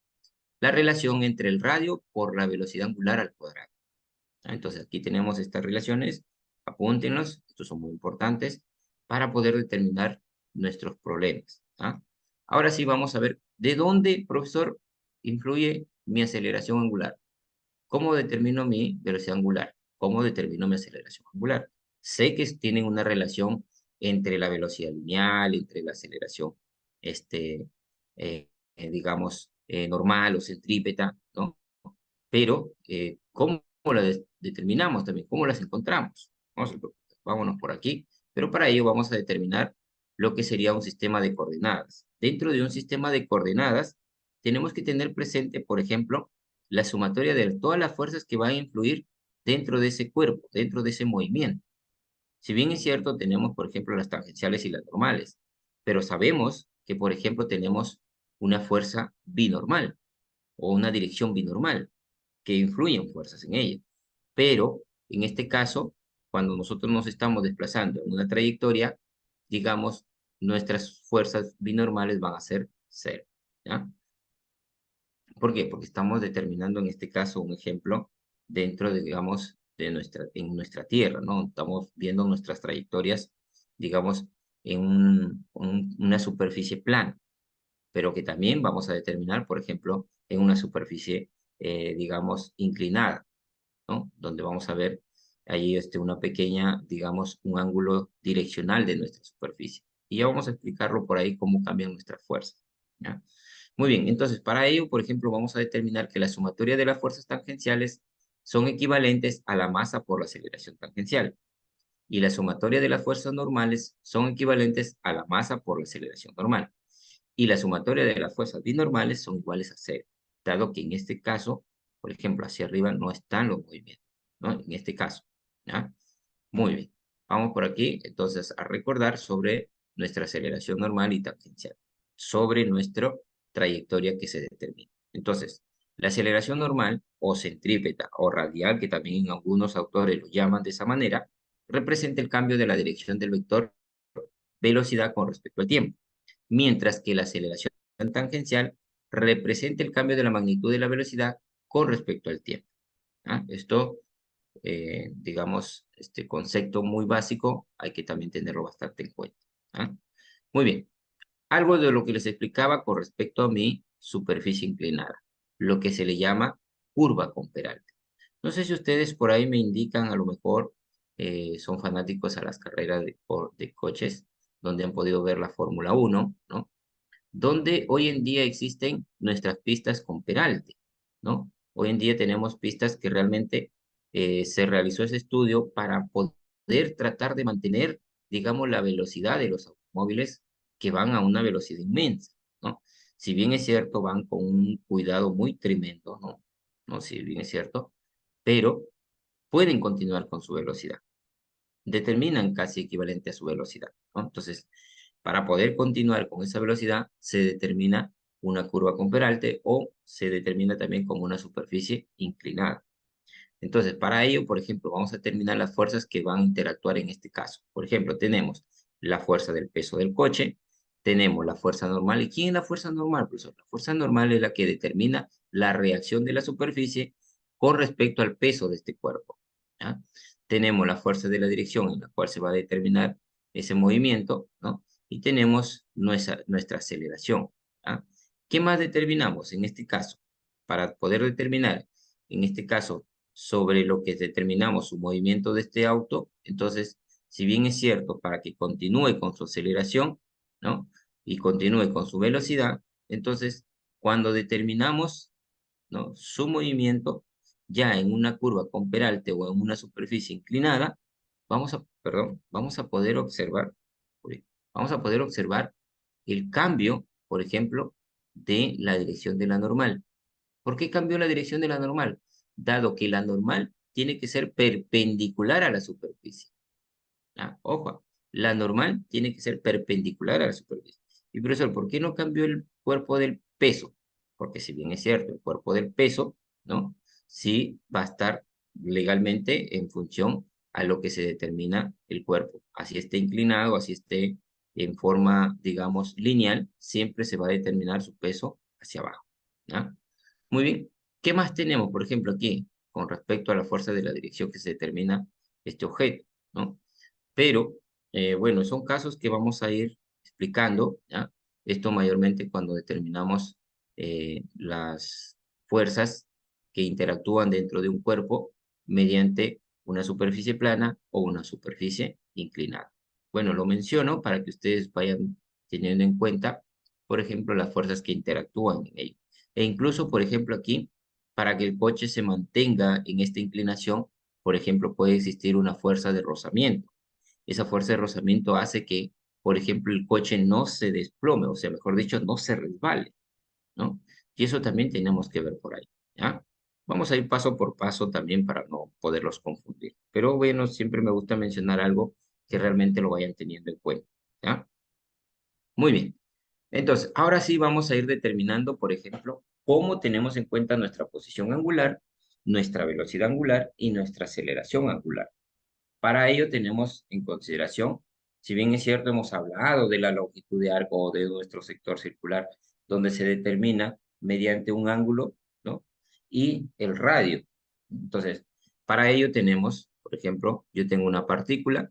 la relación entre el radio por la velocidad angular al cuadrado. Entonces aquí tenemos estas relaciones, apúntenlos, estos son muy importantes para poder determinar nuestros problemas. ¿Ah? Ahora sí vamos a ver de dónde, profesor, influye mi aceleración angular. ¿Cómo determino mi velocidad angular? ¿Cómo determino mi aceleración angular? Sé que tienen una relación entre la velocidad lineal, entre la aceleración, digamos, normal o centrípeta, ¿no? Pero, ¿cómo las determinamos también? ¿Cómo las encontramos? Vámonos por aquí. Pero para ello vamos a determinar lo que sería un sistema de coordenadas. Dentro de un sistema de coordenadas, tenemos que tener presente, por ejemplo, la sumatoria de todas las fuerzas que van a influir dentro de ese cuerpo, dentro de ese movimiento. Si bien es cierto, tenemos, por ejemplo, las tangenciales y las normales, pero sabemos que, por ejemplo, tenemos una fuerza binormal o una dirección binormal que influyen fuerzas en ella. Pero, en este caso, cuando nosotros nos estamos desplazando en una trayectoria, digamos, nuestras fuerzas binormales van a ser cero. ¿Ya? ¿Por qué? Porque estamos determinando en este caso un ejemplo dentro, digamos, en nuestra Tierra, ¿no? Estamos viendo nuestras trayectorias, digamos, en una superficie plana, pero que también vamos a determinar, por ejemplo, en una superficie, digamos, inclinada, ¿no? Donde vamos a ver allí una pequeña, digamos, un ángulo direccional de nuestra superficie. Y ya vamos a explicarlo por ahí cómo cambian nuestras fuerzas, ¿ya? Muy bien, entonces para ello, por ejemplo, vamos a determinar que la sumatoria de las fuerzas tangenciales son equivalentes a la masa por la aceleración tangencial. Y la sumatoria de las fuerzas normales son equivalentes a la masa por la aceleración normal. Y la sumatoria de las fuerzas binormales son iguales a cero, dado que en este caso, por ejemplo, hacia arriba no están los movimientos, ¿no? En este caso, ¿ya? Muy bien. Vamos por aquí, entonces, a recordar sobre nuestra aceleración normal y tangencial, sobre nuestra trayectoria que se determina. Entonces, la aceleración normal, o centrípeta, o radial, que también algunos autores lo llaman de esa manera, representa el cambio de la dirección del vector velocidad con respecto al tiempo, mientras que la aceleración tangencial representa el cambio de la magnitud de la velocidad con respecto al tiempo. ¿Ah? Esto, digamos, este concepto muy básico hay que también tenerlo bastante en cuenta. ¿Ah? Muy bien. Algo de lo que les explicaba con respecto a mi superficie inclinada, lo que se le llama curva con peralte. No sé si ustedes por ahí me indican, a lo mejor son fanáticos a las carreras de coches, donde han podido ver la Fórmula 1, ¿no? Donde hoy en día existen nuestras pistas con peralte. ¿no? Hoy en día tenemos pistas que realmente se realizó ese estudio para poder tratar de mantener, digamos, la velocidad de los automóviles que van a una velocidad inmensa, ¿no? Si bien es cierto, van con un cuidado muy tremendo, ¿no? No, si bien es cierto, pero pueden continuar con su velocidad. Determinan casi equivalente a su velocidad, ¿no? Entonces, para poder continuar con esa velocidad, se determina una curva con peralte o se determina también como una superficie inclinada. Entonces, para ello, por ejemplo, vamos a determinar las fuerzas que van a interactuar en este caso. Por ejemplo, tenemos la fuerza del peso del coche, tenemos la fuerza normal. ¿Y quién es la fuerza normal, profesor? La fuerza normal es la que determina la reacción de la superficie con respecto al peso de este cuerpo, ¿ya? Tenemos la fuerza de la dirección en la cual se va a determinar ese movimiento, ¿no? Y tenemos nuestra aceleración, ¿ya? ¿Qué más determinamos en este caso? Para poder determinar, en este caso, sobre lo que determinamos su movimiento de este auto, entonces, si bien es cierto, para que continúe con su aceleración, ¿no? Y continúe con su velocidad, entonces, cuando determinamos, ¿no? Su movimiento, ya en una curva con peralte o en una superficie inclinada, vamos a poder observar, vamos a poder observar el cambio, por ejemplo, de la dirección de la normal. ¿Por qué cambió la dirección de la normal? Dado que la normal tiene que ser perpendicular a la superficie. ¿Ah? Ojo, la normal tiene que ser perpendicular a la superficie. Y profesor, ¿por qué no cambió el cuerpo del peso? Porque si bien es cierto, el cuerpo del peso, ¿no? Sí va a estar legalmente en función a lo que se determina el cuerpo. Así esté inclinado, así esté en forma, digamos, lineal, siempre se va a determinar su peso hacia abajo. ¿Ah? Muy bien. ¿Qué más tenemos, por ejemplo, aquí con respecto a la fuerza de la dirección que se determina este objeto, ¿no? Pero, bueno, son casos que vamos a ir explicando, ¿ya? Esto mayormente cuando determinamos las fuerzas que interactúan dentro de un cuerpo mediante una superficie plana o una superficie inclinada. Bueno, lo menciono para que ustedes vayan teniendo en cuenta, por ejemplo, las fuerzas que interactúan en ello. E incluso, por ejemplo, aquí, para que el coche se mantenga en esta inclinación, por ejemplo, puede existir una fuerza de rozamiento. Esa fuerza de rozamiento hace que, por ejemplo, el coche no se desplome, o sea, mejor dicho, no se resbale, ¿no? Y eso también tenemos que ver por ahí, ¿ya? Vamos a ir paso por paso también para no poderlos confundir. Pero bueno, siempre me gusta mencionar algo que realmente lo vayan teniendo en cuenta, ¿ya? Muy bien. Entonces, ahora sí vamos a ir determinando, por ejemplo, cómo tenemos en cuenta nuestra posición angular, nuestra velocidad angular y nuestra aceleración angular. Para ello tenemos en consideración, si bien es cierto, hemos hablado de la longitud de arco o de nuestro sector circular, donde se determina mediante un ángulo, ¿no? Y el radio. Entonces, para ello tenemos, por ejemplo, yo tengo una partícula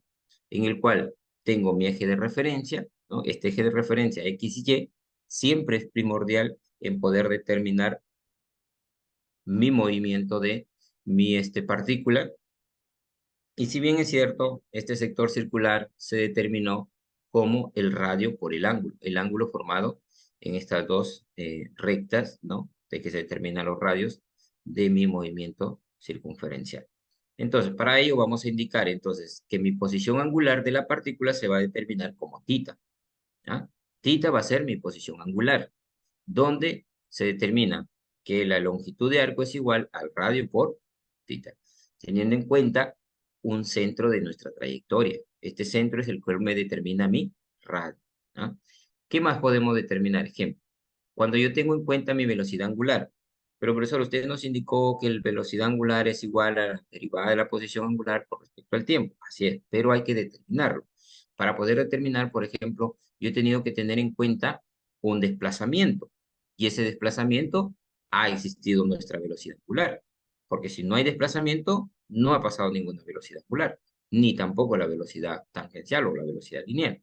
en el cual tengo mi eje de referencia, ¿no? Este eje de referencia X y Y siempre es primordial en poder determinar mi movimiento de mi partícula. Y si bien es cierto, este sector circular se determinó como el radio por el ángulo formado en estas dos rectas, ¿no? De que se determinan los radios de mi movimiento circunferencial. Entonces, para ello vamos a indicar entonces que mi posición angular de la partícula se va a determinar como θ, ¿ya? Θ va a ser mi posición angular, donde se determina que la longitud de arco es igual al radio por θ, teniendo en cuenta un centro de nuestra trayectoria. Este centro es el cual me determina mi radio, ¿ah? ¿Qué más podemos determinar? Ejemplo, cuando yo tengo en cuenta mi velocidad angular, pero profesor, usted nos indicó que la velocidad angular es igual a la derivada de la posición angular con respecto al tiempo. Así es, pero hay que determinarlo. Para poder determinar, por ejemplo, yo he tenido que tener en cuenta un desplazamiento, y ese desplazamiento ha existido nuestra velocidad angular, porque si no hay desplazamiento, no ha pasado ninguna velocidad angular, ni tampoco la velocidad tangencial o la velocidad lineal.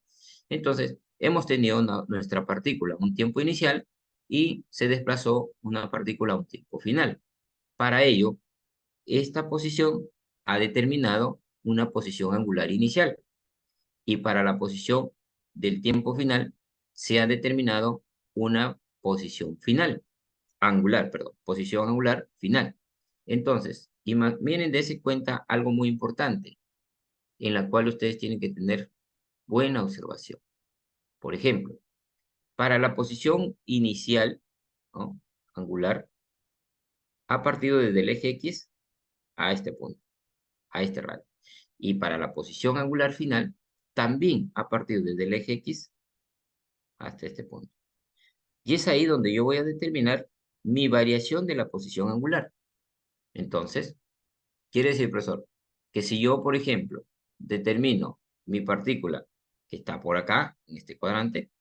Entonces, hemos tenido nuestra partícula un tiempo inicial y se desplazó una partícula a un tiempo final. Para ello, esta posición ha determinado una posición angular inicial y para la posición del tiempo final se ha determinado una posición final. angular, perdón, posición angular final. Entonces, miren, dése cuenta algo muy importante, en la cual ustedes tienen que tener buena observación. Por ejemplo, para la posición inicial, ¿no?, angular, ha partido desde el eje X a este punto, a este radio. Y para la posición angular final, también ha partido desde el eje X hasta este punto. Y es ahí donde yo voy a determinar mi variación de la posición angular. Entonces, quiere decir, profesor, que si yo, por ejemplo, determino mi partícula que está por acá, en este cuadrante,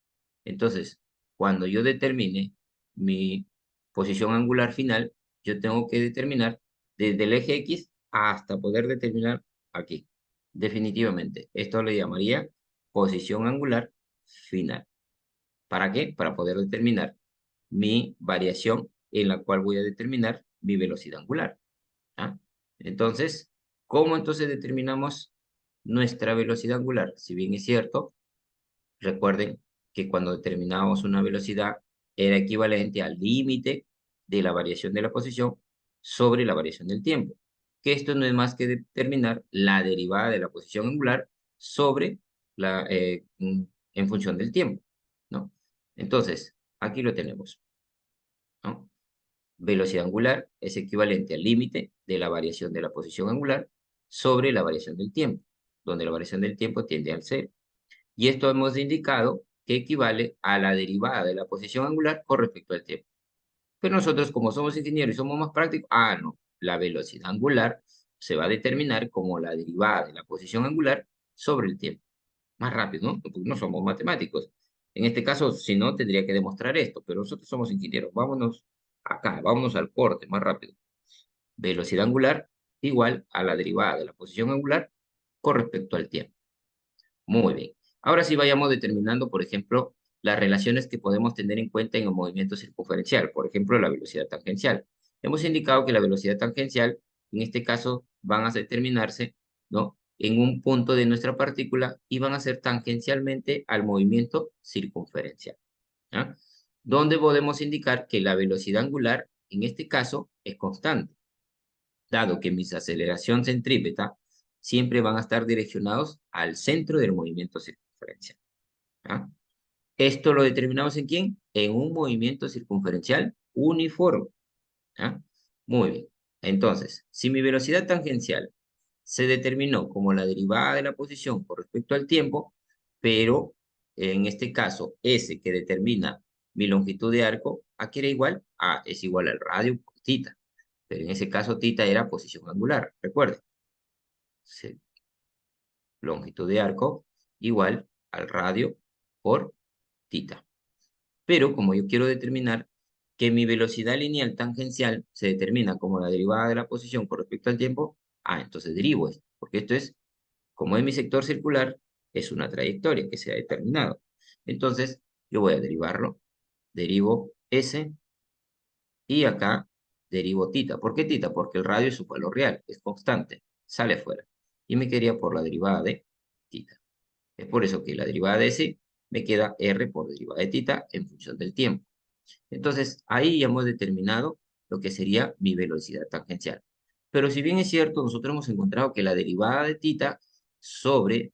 entonces, cuando yo determine mi posición angular final, yo tengo que determinar desde el eje X hasta poder determinar aquí. Definitivamente, esto le llamaría posición angular final. ¿Para qué? Para poder determinar mi variación en la cual voy a determinar mi velocidad angular. ¿Ah? Entonces, ¿cómo entonces determinamos nuestra velocidad angular? Si bien es cierto, recuerden que cuando determinábamos una velocidad era equivalente al límite de la variación de la posición sobre la variación del tiempo. Que esto no es más que determinar la derivada de la posición angular sobre en función del tiempo, ¿no? Entonces, aquí lo tenemos, ¿no? Velocidad angular es equivalente al límite de la variación de la posición angular sobre la variación del tiempo, donde la variación del tiempo tiende al cero. Y esto hemos indicado que equivale a la derivada de la posición angular con respecto al tiempo. Pero nosotros, como somos ingenieros y somos más prácticos, no, la velocidad angular se va a determinar como la derivada de la posición angular sobre el tiempo. Más rápido, ¿no? Porque no somos matemáticos. En este caso, si no, tendría que demostrar esto, pero nosotros somos ingenieros. Vámonos acá, vámonos al corte, más rápido. Velocidad angular igual a la derivada de la posición angular con respecto al tiempo. Muy bien. Ahora sí vayamos determinando, por ejemplo, las relaciones que podemos tener en cuenta en el movimiento circunferencial. Por ejemplo, la velocidad tangencial. Hemos indicado que la velocidad tangencial, en este caso, van a determinarse, ¿no?, en un punto de nuestra partícula y van a ser tangencialmente al movimiento circunferencial. ¿Ah? Donde podemos indicar que la velocidad angular, en este caso, es constante, dado que mis aceleración centrípeta siempre van a estar direccionados al centro del movimiento circunferencial. ¿Ah? Esto lo determinamos ¿en quién? En un movimiento circunferencial uniforme. ¿Ah? Muy bien. Entonces, si mi velocidad tangencial se determinó como la derivada de la posición con respecto al tiempo, pero en este caso, S que determina mi longitud de arco, ¿a qué era igual? Es igual al radio por θ. Pero en ese caso, θ era posición angular, recuerden. Sí. Longitud de arco igual al radio por θ. Pero como yo quiero determinar que mi velocidad lineal tangencial se determina como la derivada de la posición con respecto al tiempo, entonces derivo esto, porque esto es, como es mi sector circular, es una trayectoria que se ha determinado. Entonces, yo voy a derivarlo, derivo S, y acá derivo θ. ¿Por qué θ? Porque el radio es su valor real, es constante, sale afuera. Y me quedaría por la derivada de θ. Es por eso que la derivada de S me queda R por derivada de θ en función del tiempo. Entonces, ahí ya hemos determinado lo que sería mi velocidad tangencial. Pero si bien es cierto, nosotros hemos encontrado que la derivada de θ sobre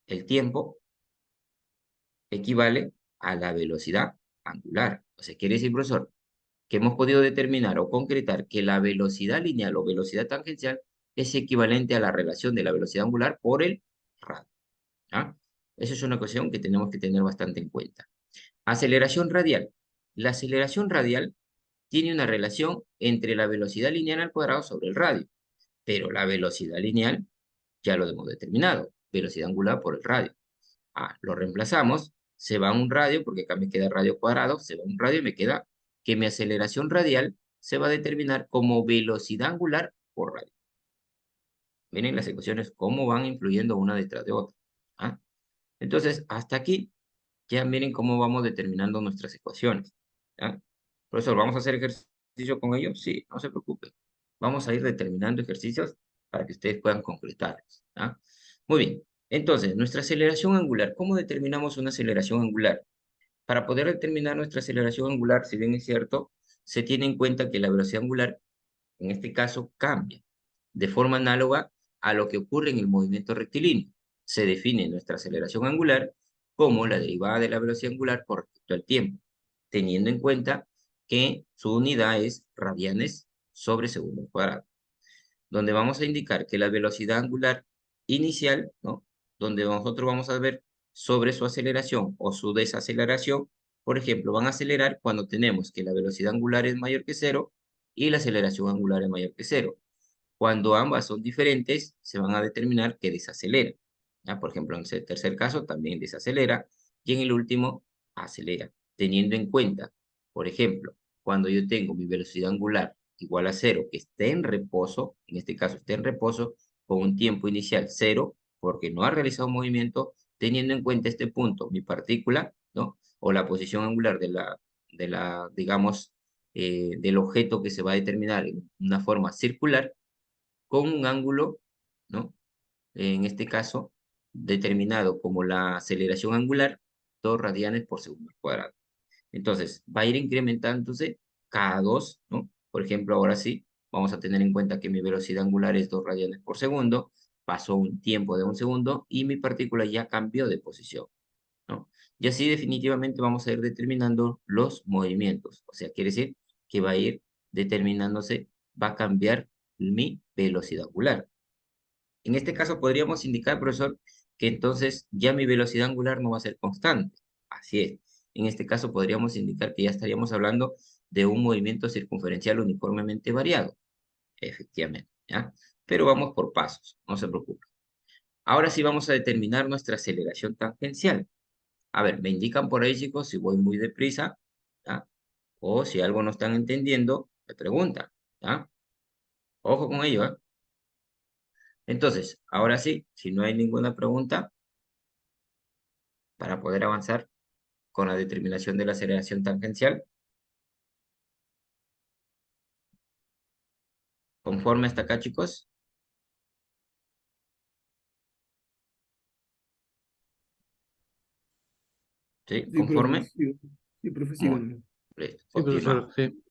el tiempo equivale a la velocidad angular. O sea, quiere decir, profesor, que hemos podido determinar o concretar que la velocidad lineal o velocidad tangencial es equivalente a la relación de la velocidad angular por el radio. ¿Ah? Esa es una cuestión que tenemos que tener bastante en cuenta. Aceleración radial. La aceleración radial tiene una relación entre la velocidad lineal al cuadrado sobre el radio, pero la velocidad lineal ya lo hemos determinado, velocidad angular por el radio. Lo reemplazamos, se va un radio, porque acá me queda radio cuadrado, se va un radio y me queda que mi aceleración radial se va a determinar como velocidad angular por radio. Miren las ecuaciones, cómo van influyendo una detrás de otra. ¿Ah? Entonces, hasta aquí, ya miren cómo vamos determinando nuestras ecuaciones. ¿Ah? Profesor, ¿vamos a hacer ejercicio con ellos? Sí, no se preocupe. Vamos a ir determinando ejercicios para que ustedes puedan concretarlos. ¿Ah? Muy bien. Entonces, nuestra aceleración angular. ¿Cómo determinamos una aceleración angular? Para poder determinar nuestra aceleración angular, si bien es cierto, se tiene en cuenta que la velocidad angular, en este caso, cambia de forma análoga a lo que ocurre en el movimiento rectilíneo. Se define nuestra aceleración angular como la derivada de la velocidad angular con respecto al tiempo, teniendo en cuenta que su unidad es radianes sobre segundo al cuadrado, donde vamos a indicar que la velocidad angular inicial, ¿no? Donde nosotros vamos a ver sobre su aceleración o su desaceleración, por ejemplo, van a acelerar cuando tenemos que la velocidad angular es mayor que cero y la aceleración angular es mayor que cero. Cuando ambas son diferentes, se van a determinar que desacelera. ¿Ya? Por ejemplo, en el tercer caso también desacelera y en el último acelera, teniendo en cuenta, por ejemplo, cuando yo tengo mi velocidad angular igual a cero, que esté en reposo, en este caso esté en reposo, con un tiempo inicial cero, porque no ha realizado movimiento, teniendo en cuenta este punto, mi partícula, ¿no? O la posición angular digamos, del objeto que se va a determinar en una forma circular, con un ángulo, ¿no? En este caso, determinado como la aceleración angular, 2 radianes por segundo al cuadrado. Entonces, va a ir incrementándose cada 2, ¿no? Por ejemplo, ahora sí, vamos a tener en cuenta que mi velocidad angular es 2 radianes por segundo, pasó un tiempo de 1 segundo y mi partícula ya cambió de posición, ¿no? Y así definitivamente vamos a ir determinando los movimientos. O sea, quiere decir que va a ir determinándose, va a cambiar mi velocidad angular. En este caso podríamos indicar, profesor, que entonces ya mi velocidad angular no va a ser constante. Así es. En este caso podríamos indicar que ya estaríamos hablando de un movimiento circunferencial uniformemente variado. Efectivamente, ¿ya? Pero vamos por pasos, no se preocupe. Ahora sí vamos a determinar nuestra aceleración tangencial. A ver, me indican por ahí, chicos, si voy muy deprisa, ¿ya? O si algo no están entendiendo, me preguntan, ¿ya? Ojo con ello, ¿eh? Entonces, ahora sí, si no hay ninguna pregunta, para poder avanzar con la determinación de la aceleración tangencial, ¿conforme hasta acá, chicos? ¿Sí? Sí, profe, ¿Conforme? sí, sí, profe, Muy síganme. bien. Listo, Sí, continuamos. profesor, sí.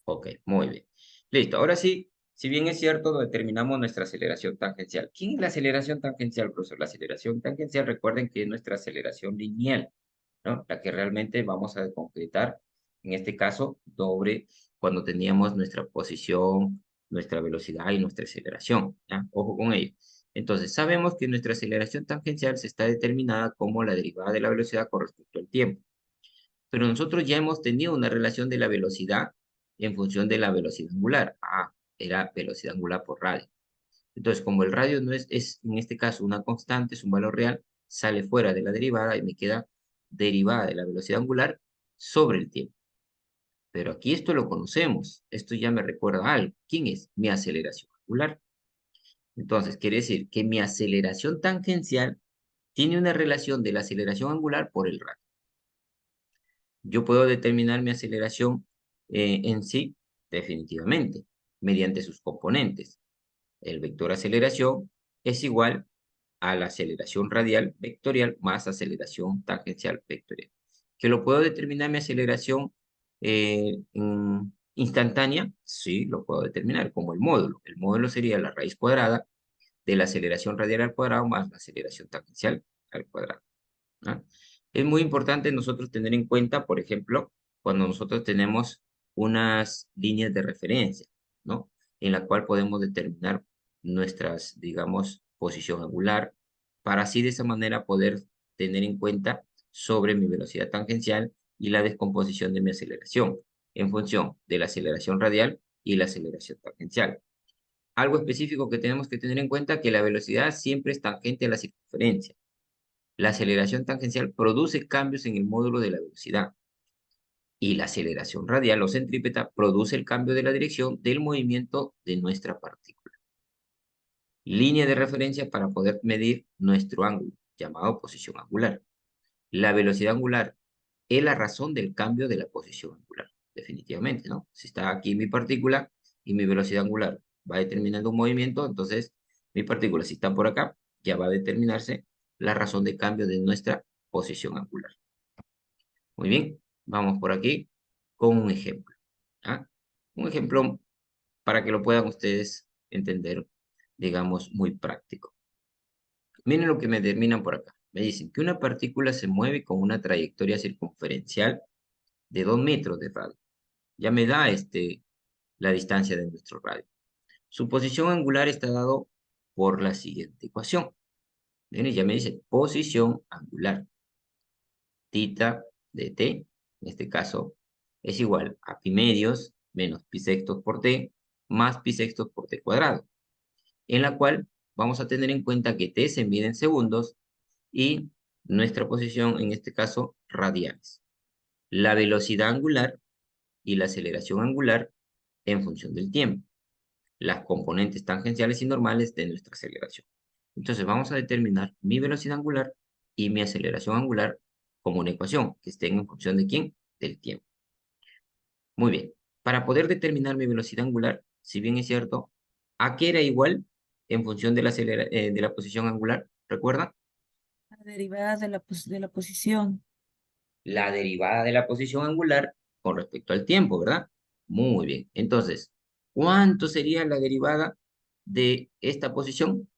Ok, muy bien. Listo, ahora sí, si bien es cierto, determinamos nuestra aceleración tangencial. ¿Qué es la aceleración tangencial, profesor? La aceleración tangencial, recuerden que es nuestra aceleración lineal, ¿no? La que realmente vamos a concretar, en este caso, doble cuando teníamos nuestra posición, nuestra velocidad y nuestra aceleración, ¿ya? Ojo con ello. Entonces, sabemos que nuestra aceleración tangencial se está determinada como la derivada de la velocidad con respecto al tiempo. Pero nosotros ya hemos tenido una relación de la velocidad en función de la velocidad angular. Ah, era velocidad angular por radio. Entonces, como el radio no es en este caso una constante, es un valor real, sale fuera de la derivada y me queda derivada de la velocidad angular sobre el tiempo. Pero aquí esto lo conocemos. Esto ya me recuerda a algo. ¿Quién es? Mi aceleración angular. Entonces, quiere decir que mi aceleración tangencial tiene una relación de la aceleración angular por el radio. Yo puedo determinar mi aceleración en sí, definitivamente, mediante sus componentes. El vector aceleración es igual a la aceleración radial vectorial más aceleración tangencial vectorial. ¿Que lo puedo determinar mi aceleración instantánea? Sí, lo puedo determinar como el módulo. El módulo sería la raíz cuadrada de la aceleración radial al cuadrado más la aceleración tangencial al cuadrado, ¿no? Es muy importante nosotros tener en cuenta, por ejemplo, cuando nosotros tenemos unas líneas de referencia, ¿no? En la cual podemos determinar nuestras, digamos, posición angular, para así de esa manera poder tener en cuenta sobre mi velocidad tangencial y la descomposición de mi aceleración en función de la aceleración radial y la aceleración tangencial. Algo específico que tenemos que tener en cuenta que la velocidad siempre es tangente a la circunferencia. La aceleración tangencial produce cambios en el módulo de la velocidad y la aceleración radial o centrípeta produce el cambio de la dirección del movimiento de nuestra partícula. Línea de referencia para poder medir nuestro ángulo, llamado posición angular. La velocidad angular es la razón del cambio de la posición angular, definitivamente, ¿no? Si está aquí mi partícula y mi velocidad angular va determinando un movimiento, entonces mi partícula, si está por acá, ya va a determinarse la razón de cambio de nuestra posición angular. Muy bien, vamos por aquí con un ejemplo. ¿Ah? Un ejemplo para que lo puedan ustedes entender, digamos, muy práctico. Miren lo que me determinan por acá. Me dicen que una partícula se mueve con una trayectoria circunferencial de 2 metros de radio. Ya me da la distancia de nuestro radio. Su posición angular está dado por la siguiente ecuación. Miren, ya me dice posición angular. Tita de t, en este caso, es igual a pi medios menos pi sextos por t más pi sextos por t cuadrado, en la cual vamos a tener en cuenta que t se mide en segundos y nuestra posición, en este caso, radianes. La velocidad angular y la aceleración angular en función del tiempo. Las componentes tangenciales y normales de nuestra aceleración. Entonces vamos a determinar mi velocidad angular y mi aceleración angular como una ecuación que estén en función de ¿quién? Del tiempo. Muy bien. Para poder determinar mi velocidad angular, si bien es cierto, ¿a qué era igual en función de la posición angular? ¿Recuerdan? La derivada de la posición. La derivada de la posición angular con respecto al tiempo, ¿verdad? Muy bien. Entonces, ¿cuánto sería la derivada de esta posición?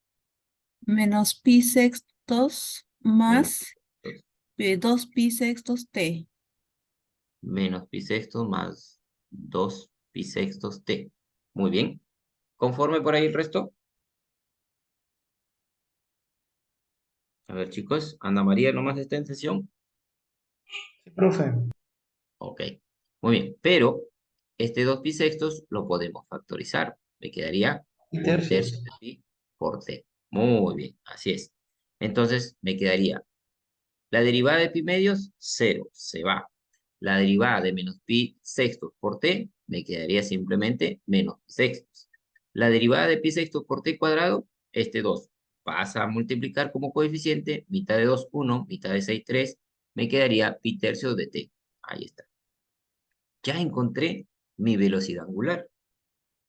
Menos pi sextos Menos más 2 pi sextos t. menos pi sextos más 2 pi sextos t. Muy bien. ¿Conforme por ahí el resto? A ver, chicos, Ana María nomás está en sesión. Sí, profe. Ok, muy bien. Pero este 2 pi sextos lo podemos factorizar. Me quedaría Y 1 tercios. tercio de pi por t. Muy bien, así es. Entonces me quedaría la derivada de pi medios, 0, se va. La derivada de menos pi sextos por t me quedaría simplemente menos pi sextos. La derivada de pi sextos por t cuadrado, este 2 pasa a multiplicar como coeficiente, mitad de 2, 1, mitad de 6, 3, me quedaría pi tercios de t. Ahí está. Ya encontré mi velocidad angular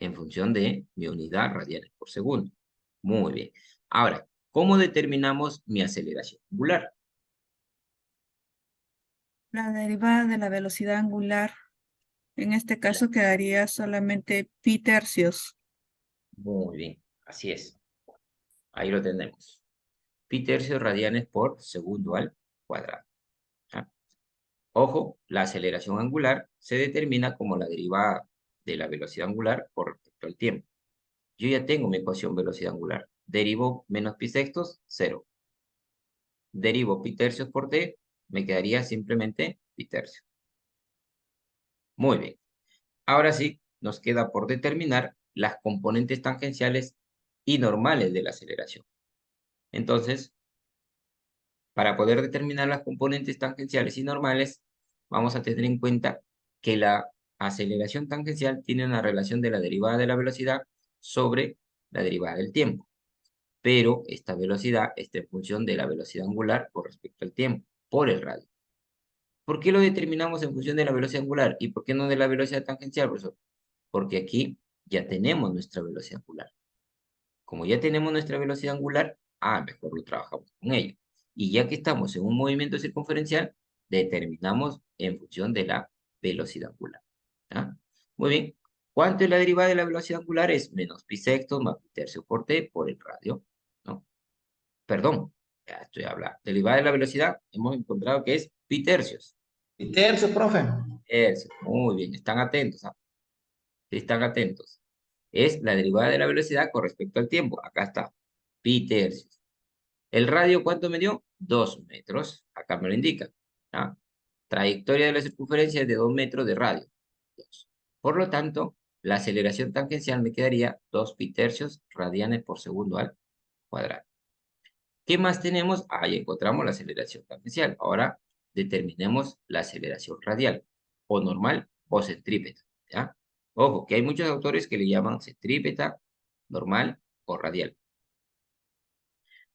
en función de mi unidad radianes por segundo. Muy bien. Ahora, ¿cómo determinamos mi aceleración angular? La derivada de la velocidad angular. En este caso quedaría solamente pi tercios. Muy bien, así es. Ahí lo tenemos. Pi tercios radianes por segundo al cuadrado. ¿Ah? Ojo, la aceleración angular se determina como la derivada de la velocidad angular por respecto al tiempo. Yo ya tengo mi ecuación velocidad angular. Derivo menos pi sextos, 0. Derivo pi tercios por t, me quedaría simplemente pi tercios. Muy bien. Ahora sí, nos queda por determinar las componentes tangenciales y normales de la aceleración. Entonces, para poder determinar las componentes tangenciales y normales, vamos a tener en cuenta que la aceleración tangencial tiene una relación de la derivada de la velocidad sobre la derivada del tiempo. Pero esta velocidad está en función de la velocidad angular con respecto al tiempo, por el radio. ¿Por qué lo determinamos en función de la velocidad angular? ¿Y por qué no de la velocidad tangencial, profesor? Porque aquí ya tenemos nuestra velocidad angular. Como ya tenemos nuestra velocidad angular, mejor lo trabajamos con ello. Y ya que estamos en un movimiento circunferencial, determinamos en función de la velocidad angular. ¿Ah? Muy bien. ¿Cuánto es la derivada de la velocidad angular? Es menos pi sextos más pi tercio por t por el radio. ¿No? Perdón, ya estoy hablando. Derivada de la velocidad, hemos encontrado que es pi tercios. Y tercios, profe. Tercios. Muy bien, están atentos. Si están atentos. Es la derivada de la velocidad con respecto al tiempo. Acá está. Pi tercios. ¿El radio cuánto me dio? 2 metros. Acá me lo indica. ¿Ah? Trayectoria de la circunferencia es de 2 metros de radio. 2. Por lo tanto, la aceleración tangencial me quedaría 2 pi tercios radianes por segundo al cuadrado. ¿Qué más tenemos? Ahí encontramos la aceleración tangencial. Ahora determinemos la aceleración radial, o normal o centrípeta. ¿Ya? Ojo, que hay muchos autores que le llaman centrípeta, normal o radial.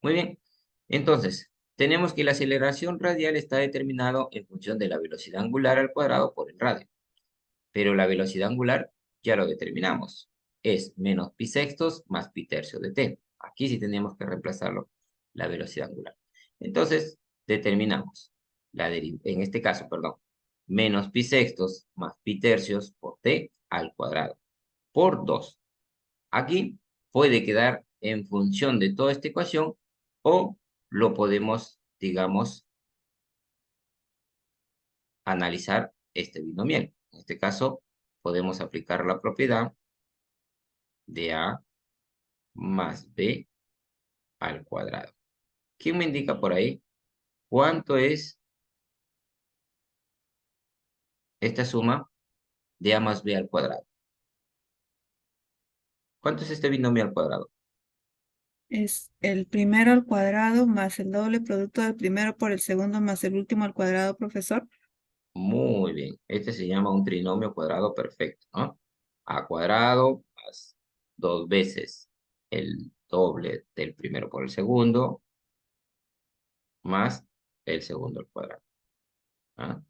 Muy bien. Entonces, tenemos que la aceleración radial está determinado en función de la velocidad angular al cuadrado por el radio. Pero la velocidad angular ya lo determinamos. Es menos pi sextos más pi tercio de t. Aquí sí tenemos que reemplazarlo, la velocidad angular. Entonces, determinamos, en este caso, perdón, menos pi sextos más pi tercios por t al cuadrado por 2. Aquí puede quedar en función de toda esta ecuación o lo podemos, digamos, analizar este binomial. En este caso, podemos aplicar la propiedad de a más b al cuadrado. ¿Quién me indica por ahí cuánto es esta suma de a más b al cuadrado? ¿Cuánto es este binomio al cuadrado? Es el primero al cuadrado más el doble producto del primero por el segundo más el último al cuadrado, profesor. Muy bien. Este se llama un trinomio cuadrado perfecto, ¿no? A cuadrado más 2 veces el doble del primero por el segundo más el segundo al cuadrado. ¿Ah?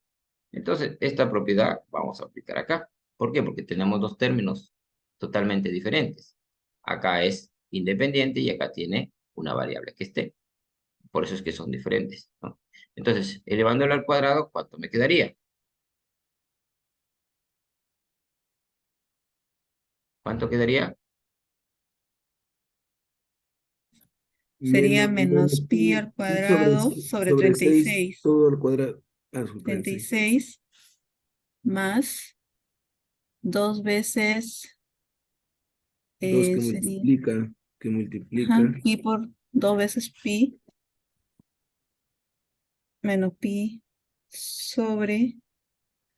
Entonces, esta propiedad vamos a aplicar acá. ¿Por qué? Porque tenemos dos términos totalmente diferentes. Acá es independiente y acá tiene una variable que esté. Por eso es que son diferentes, ¿no? Entonces, elevándolo al cuadrado, ¿cuánto me quedaría? ¿Cuánto quedaría? Sería menos menos pi al pi cuadrado sobre sobre 6 36. todo al cuadrado. Ah, sobre 36. 36 más 2 veces 2 sería que multiplica ajá, pi por 2 veces pi menos pi sobre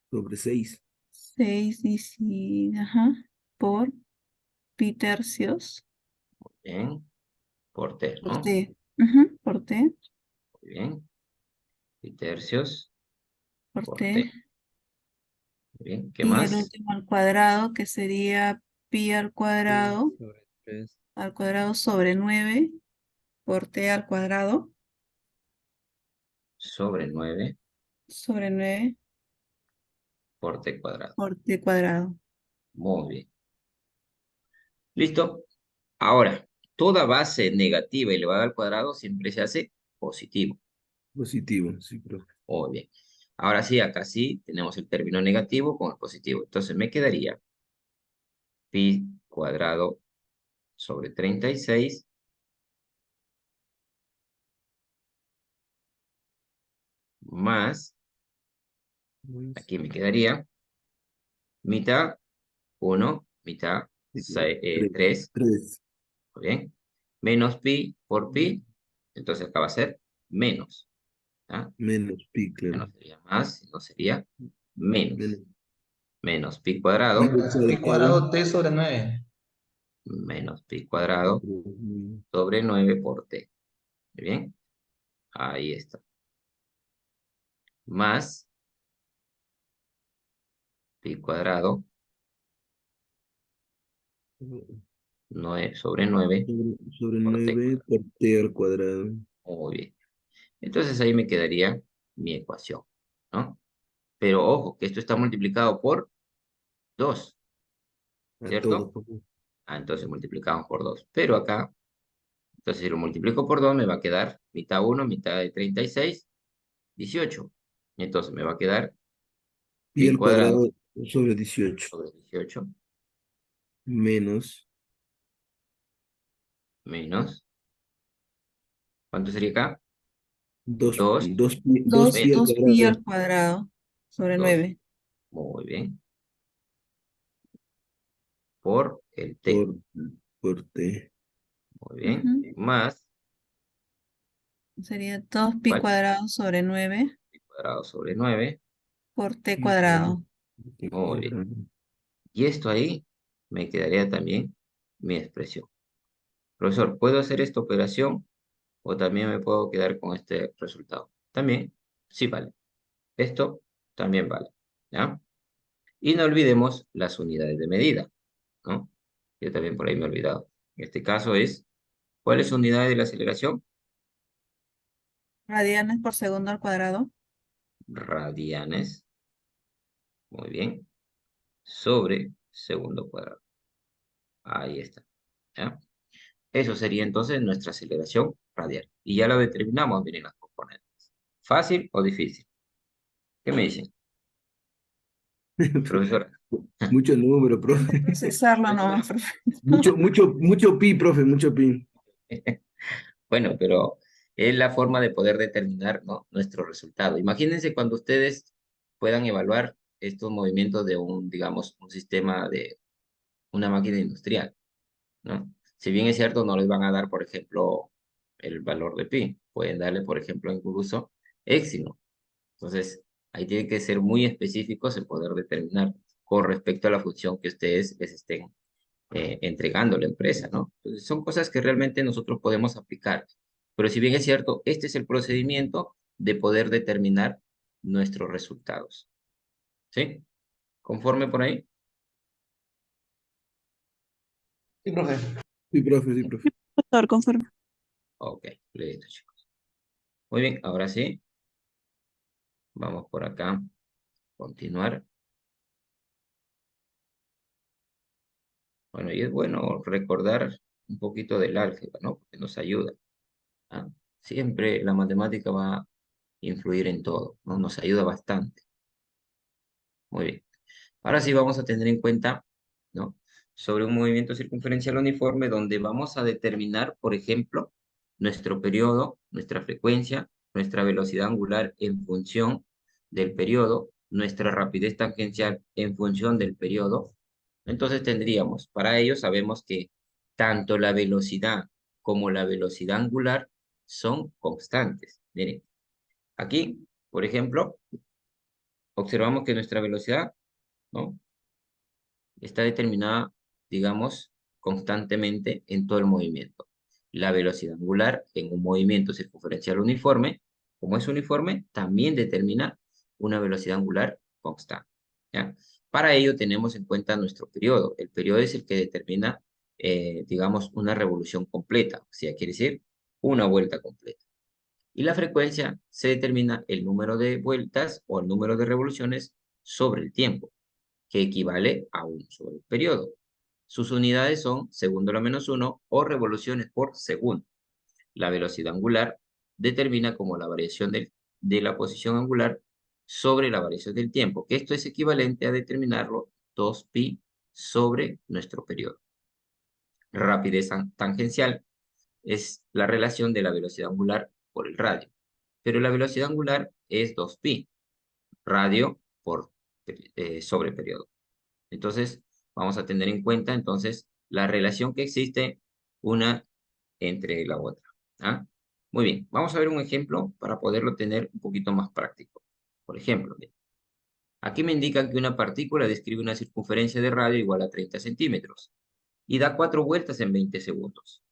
sobre 6. 6 y ajá, por pi tercios Bien, por t, por ¿no? t. Ujú, por t, Muy bien. Y tercios por por t. t. Muy bien, ¿qué Y el más? último al cuadrado, que sería pi Sobre 3. al cuadrado sobre 9 por t al cuadrado Sobre 9 sobre 9 por t cuadrado. por t cuadrado. Muy bien. ¿Listo? Ahora, toda base negativa elevada al cuadrado siempre se hace positivo. Positivo, sí, profe. Muy bien. Ahora sí, acá sí tenemos el término negativo con el positivo. Entonces me quedaría pi cuadrado sobre 36 más, aquí me quedaría mitad 1, mitad 3, 3. muy bien, menos pi por pi, entonces acá va a ser menos, ¿ah? Menos pi, Ya no claro. sería más, no sería menos. Menos Menos pi Pi cuadrado, cuadrado t sobre 9. menos pi cuadrado sobre 9 por t. Muy bien, ahí está. Más pi cuadrado sobre 9 sobre por t 9 cuadrado. por t al cuadrado. Muy bien. Entonces ahí me quedaría mi ecuación, ¿no? Pero ojo, que esto está multiplicado por 2, A todo. ¿cierto? Ah, entonces multiplicamos por 2. Pero acá, entonces si lo multiplico por 2 me va a quedar mitad 1, mitad de 36, 18. Y entonces me va a quedar Pi pi al cuadrado cuadrado sobre 18 sobre 18 menos menos, ¿cuánto sería acá? 2 2 2 2, pi al 2 2 pi cuadrado al cuadrado sobre 2. 9 Muy bien. Por el t. por, por t. Muy bien. Ujú. Más, Sería 2 pi ¿cuál? cuadrado sobre 9 Pi cuadrado sobre 9. por t Pi cuadrado cuadrado. al Muy bien. cuadrado. Y esto ahí me quedaría también mi expresión. Profesor, ¿puedo hacer esta operación o también me puedo quedar con este resultado? También, sí vale. Esto también vale, ¿ya? Y no olvidemos las unidades de medida, ¿no? Yo también por ahí me he olvidado. En este caso es, ¿cuál es la unidad de la aceleración? Radianes por segundo al cuadrado. Radianes, muy bien, sobre segundo cuadrado. Ahí está, ¿ya? Eso sería entonces nuestra aceleración radial. Y ya lo determinamos, miren las componentes. ¿Fácil o difícil? ¿Qué me dicen? Profesora. Mucho número, profe. Procesarlo nomás, profe. Mucho pi, profe, mucho pi. Bueno, pero es la forma de poder determinar, ¿no?, nuestro resultado. Imagínense cuando ustedes puedan evaluar estos movimientos de un, digamos, un sistema de una máquina industrial, ¿no? Si bien es cierto, no les van a dar, por ejemplo, el valor de pi. Pueden darle, por ejemplo, incluso éxito. Entonces, ahí tiene que ser muy específicos en poder determinar con respecto a la función que ustedes les estén entregando a la empresa, ¿no? Entonces, son cosas que realmente nosotros podemos aplicar. Pero si bien es cierto, este es el procedimiento de poder determinar nuestros resultados. ¿Sí? ¿Conforme por ahí? Sí, profe. Sí, profe, sí, profe. Doctor, conforme. Ok, listo, chicos. Muy bien, ahora sí. Vamos por acá. Continuar. Bueno, y es bueno recordar un poquito del álgebra, ¿no? Porque nos ayuda. ¿Ah? Siempre la matemática va a influir en todo, ¿no? Nos ayuda bastante. Muy bien. Ahora sí vamos a tener en cuenta, ¿no?, sobre un movimiento circunferencial uniforme donde vamos a determinar, por ejemplo, nuestro periodo, nuestra frecuencia, nuestra velocidad angular en función del periodo, nuestra rapidez tangencial en función del periodo. Entonces tendríamos, para ello sabemos que tanto la velocidad como la velocidad angular son constantes. Miren, aquí, por ejemplo, observamos que nuestra velocidad, ¿no?, está determinada, digamos, constantemente en todo el movimiento. La velocidad angular en un movimiento circunferencial uniforme, como es uniforme, también determina una velocidad angular constante, ¿ya? Para ello tenemos en cuenta nuestro periodo. El periodo es el que determina, digamos, una revolución completa, o sea, quiere decir una vuelta completa. Y la frecuencia se determina el número de vueltas o el número de revoluciones sobre el tiempo, que equivale a 1 sobre el periodo. Sus unidades son segundo a la menos 1 o revoluciones por segundo. La velocidad angular determina como la variación de la posición angular sobre la variación del tiempo, que esto es equivalente a determinarlo 2pi sobre nuestro periodo. Rapidez tangencial es la relación de la velocidad angular por el radio, pero la velocidad angular es 2pi, radio por sobre periodo. Entonces, vamos a tener en cuenta entonces la relación que existe una entre la otra. ¿Ah? Muy bien, vamos a ver un ejemplo para poderlo tener un poquito más práctico. Por ejemplo, aquí me indican que una partícula describe una circunferencia de radio igual a 30 centímetros y da 4 vueltas en 20 segundos.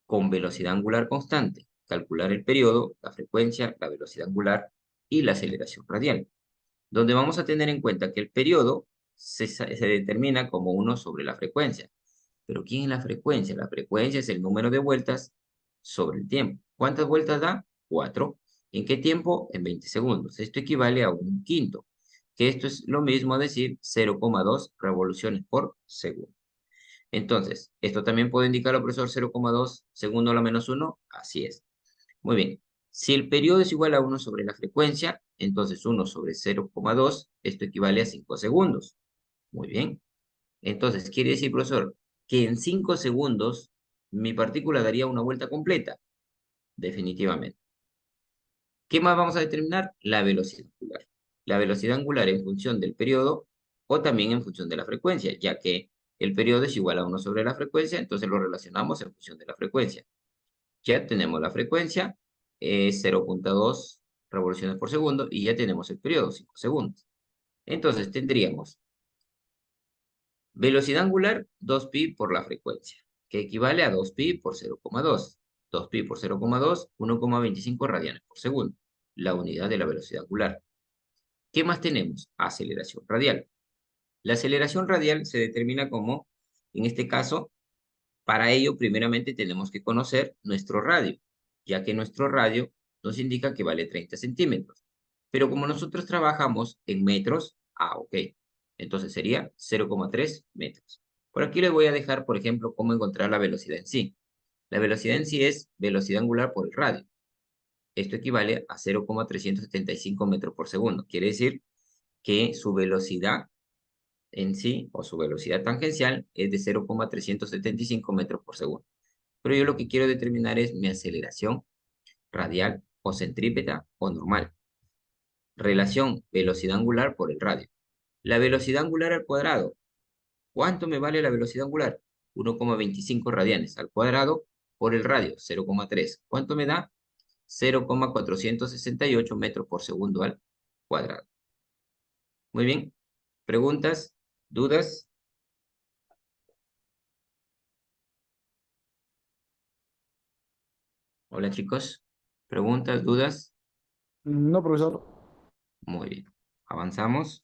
Con velocidad angular constante, calcular el periodo, la frecuencia, la velocidad angular y la aceleración radial, donde vamos a tener en cuenta que el periodo se determina como 1 sobre la frecuencia. ¿Pero quién es la frecuencia? La frecuencia es el número de vueltas sobre el tiempo. ¿Cuántas vueltas da? 4. ¿En qué tiempo? En 20 segundos. Esto equivale a un quinto, que esto es lo mismo a decir 0,2 revoluciones por segundo. Entonces, ¿esto también puede indicar al profesor 0,2 segundo a la menos 1? Así es. Muy bien. Si el periodo es igual a 1 sobre la frecuencia, entonces 1 sobre 0,2, esto equivale a 5 segundos. Muy bien. Entonces, quiere decir, profesor, que en 5 segundos mi partícula daría una vuelta completa. Definitivamente. ¿Qué más vamos a determinar? La velocidad angular. La velocidad angular en función del periodo o también en función de la frecuencia, ya que el periodo es igual a 1 sobre la frecuencia, entonces lo relacionamos en función de la frecuencia. Ya tenemos la frecuencia, 0,2 revoluciones por segundo, y ya tenemos el periodo, 5 segundos. Entonces tendríamos velocidad angular, 2pi por la frecuencia, que equivale a 2pi por 0,2. 2pi por 0,2, 1,25 radianes por segundo, la unidad de la velocidad angular. ¿Qué más tenemos? Aceleración radial. La aceleración radial se determina como, en este caso, para ello primeramente tenemos que conocer nuestro radio, ya que nuestro radio nos indica que vale 30 centímetros. Pero como nosotros trabajamos en metros, ok, entonces sería 0,3 metros. Por aquí les voy a dejar, por ejemplo, cómo encontrar la velocidad en sí. La velocidad en sí es velocidad angular por el radio. Esto equivale a 0,375 metros por segundo. Quiere decir que su velocidad en sí, o su velocidad tangencial, es de 0,375 metros por segundo. Pero yo lo que quiero determinar es mi aceleración radial o centrípeta o normal. Relación velocidad angular por el radio. La velocidad angular al cuadrado. ¿Cuánto me vale la velocidad angular? 1,25 radianes al cuadrado por el radio, 0,3. ¿Cuánto me da? 0,468 metros por segundo al cuadrado. Muy bien. ¿Preguntas? ¿Dudas? Hola chicos. ¿Preguntas? ¿Dudas? No, profesor. Muy bien. Avanzamos.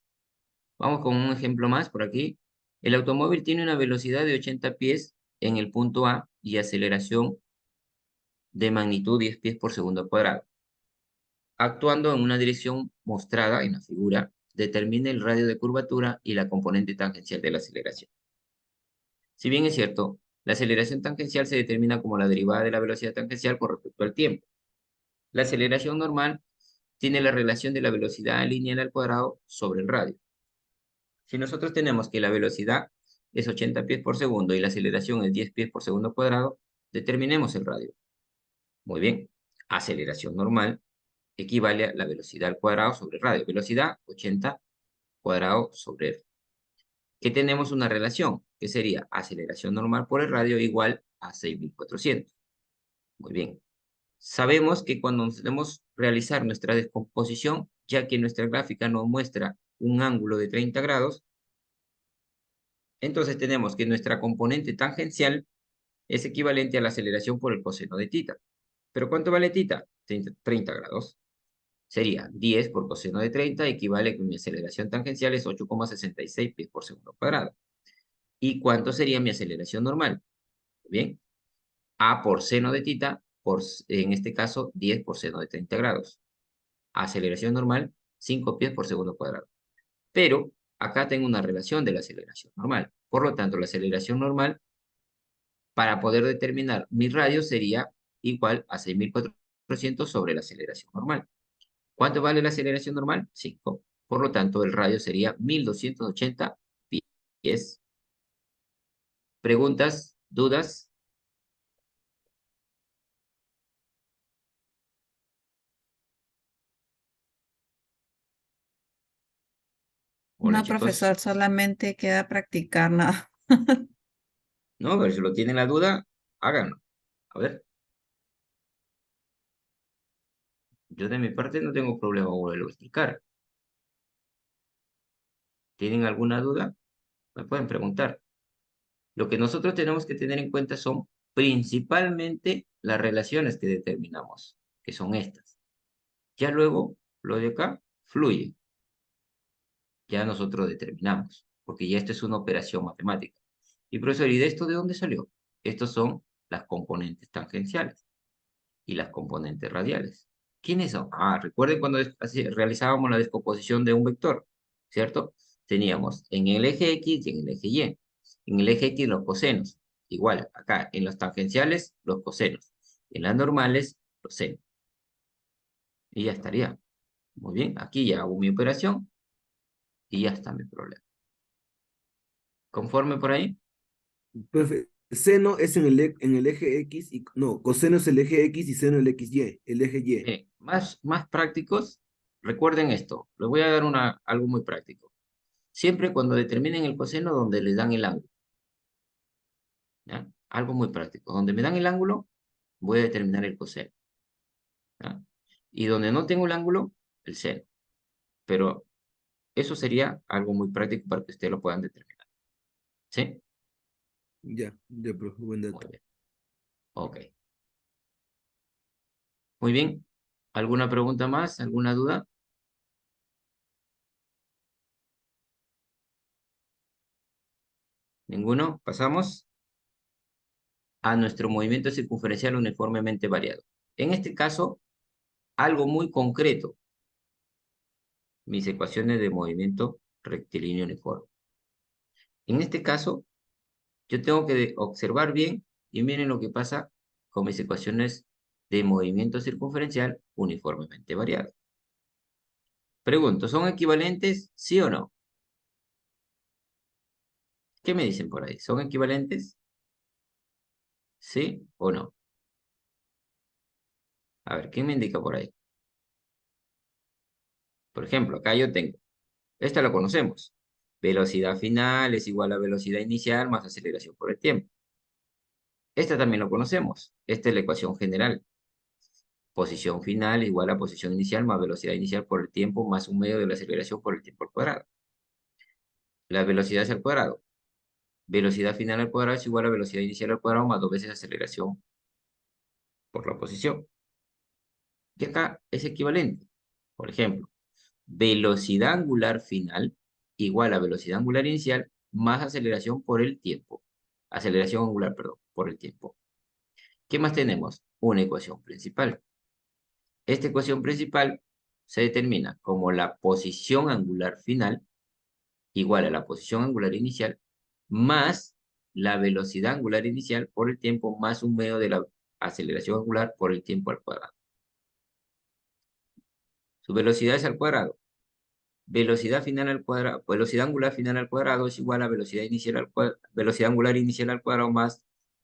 Vamos con un ejemplo más por aquí. El automóvil tiene una velocidad de 80 pies en el punto A y aceleración de magnitud 10 pies por segundo al cuadrado. Actuando en una dirección mostrada en la figura, determine el radio de curvatura y la componente tangencial de la aceleración. Si bien es cierto, la aceleración tangencial se determina como la derivada de la velocidad tangencial con respecto al tiempo. La aceleración normal tiene la relación de la velocidad lineal al cuadrado sobre el radio. Si nosotros tenemos que la velocidad es 80 pies por segundo y la aceleración es 10 pies por segundo cuadrado, determinemos el radio. Muy bien, aceleración normal equivale a la velocidad al cuadrado sobre el radio. Velocidad 80 cuadrado sobre R. Que tenemos una relación, que sería aceleración normal por el radio igual a 6.400. Muy bien. Sabemos que cuando debemos realizar nuestra descomposición, ya que nuestra gráfica nos muestra un ángulo de 30 grados, entonces tenemos que nuestra componente tangencial es equivalente a la aceleración por el coseno de tita. ¿Pero cuánto vale tita? 30 grados. Sería 10 por coseno de 30, equivale a que mi aceleración tangencial es 8,66 pies por segundo cuadrado. ¿Y cuánto sería mi aceleración normal? Bien, A por seno de tita, en este caso 10 por seno de 30 grados. Aceleración normal, 5 pies por segundo cuadrado. Pero acá tengo una relación de la aceleración normal. Por lo tanto, la aceleración normal, para poder determinar mi radio, sería igual a 6.400 sobre la aceleración normal. ¿Cuánto vale la aceleración normal? 5. Por lo tanto, el radio sería 1.280 pies. ¿Preguntas? ¿Dudas? Hola, No, chicos. profesor, solamente queda practicar nada. No, pero si lo tienen la duda, háganlo. A ver. Yo de mi parte no tengo problema con volverlo a explicar. ¿Tienen alguna duda? Me pueden preguntar. Lo que nosotros tenemos que tener en cuenta son principalmente las relaciones que determinamos, que son estas. Ya luego, lo de acá fluye. Ya nosotros determinamos, porque ya esto es una operación matemática. Y profesor, ¿y de esto de dónde salió? Estos son las componentes tangenciales y las componentes radiales. ¿Quiénes son? Ah, recuerden cuando realizábamos la descomposición de un vector, ¿cierto? Teníamos en el eje X y en el eje Y. En el eje X los cosenos. Igual, acá en los tangenciales, los cosenos. En las normales, los senos. Y ya estaría. Muy bien, aquí ya hago mi operación y ya está mi problema. ¿Conforme por ahí? Profe, seno es en el eje X y no, coseno es el eje X y seno el XY, el eje Y. Más prácticos, recuerden esto. Les voy a dar algo muy práctico. Siempre cuando determinen el coseno donde les dan el ángulo. ¿Ya? Algo muy práctico. Donde me dan el ángulo, voy a determinar el coseno. ¿Ya? Y donde no tengo el ángulo, el seno. Pero eso sería algo muy práctico para que ustedes lo puedan determinar. ¿Sí? Ya, profe, buen dato. Muy bien. Ok. Muy bien. ¿Alguna pregunta más? ¿Alguna duda? ¿Ninguno? ¿Pasamos a nuestro movimiento circunferencial uniformemente variado? En este caso, algo muy concreto. Mis ecuaciones de movimiento rectilíneo uniforme. En este caso, yo tengo que observar bien y miren lo que pasa con mis ecuaciones de movimiento circunferencial uniformemente variado. Pregunto, ¿son equivalentes, sí o no? ¿Qué me dicen por ahí? ¿Son equivalentes? ¿Sí o no? A ver, ¿quién me indica por ahí? Por ejemplo, acá yo tengo, esta la conocemos. Velocidad final es igual a velocidad inicial más aceleración por el tiempo. Esta también lo conocemos. Esta es la ecuación general. Posición final igual a posición inicial más velocidad inicial por el tiempo más un medio de la aceleración por el tiempo al cuadrado. La velocidad es al cuadrado. Velocidad final al cuadrado es igual a velocidad inicial al cuadrado más 2 veces aceleración por la posición. Y acá es equivalente. Por ejemplo, velocidad angular final igual a velocidad angular inicial más aceleración por el tiempo. Aceleración angular, perdón, por el tiempo. ¿Qué más tenemos? Una ecuación principal. Esta ecuación principal se determina como la posición angular final igual a la posición angular inicial más la velocidad angular inicial por el tiempo más un medio de la aceleración angular por el tiempo al cuadrado. Su velocidad es al cuadrado. Velocidad final al cuadrado, velocidad angular final al cuadrado es igual a velocidad inicial al cuadrado, velocidad angular inicial al cuadrado más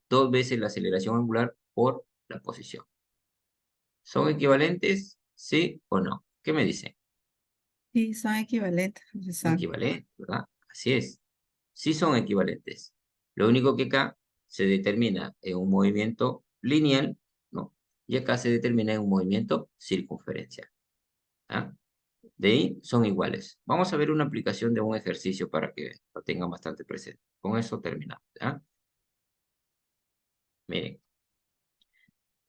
2 veces la aceleración angular por la posición. ¿Son equivalentes? ¿Sí o no? ¿Qué me dicen? Sí, son equivalentes, profesor. Equivalentes, ¿verdad? Así es. Sí son equivalentes. Lo único que acá se determina en un movimiento lineal, ¿no? Y acá se determina en un movimiento circunferencial. ¿Ah? De ahí son iguales. Vamos a ver una aplicación de un ejercicio para que lo tengan bastante presente. Con eso terminamos. ¿Ya? Miren,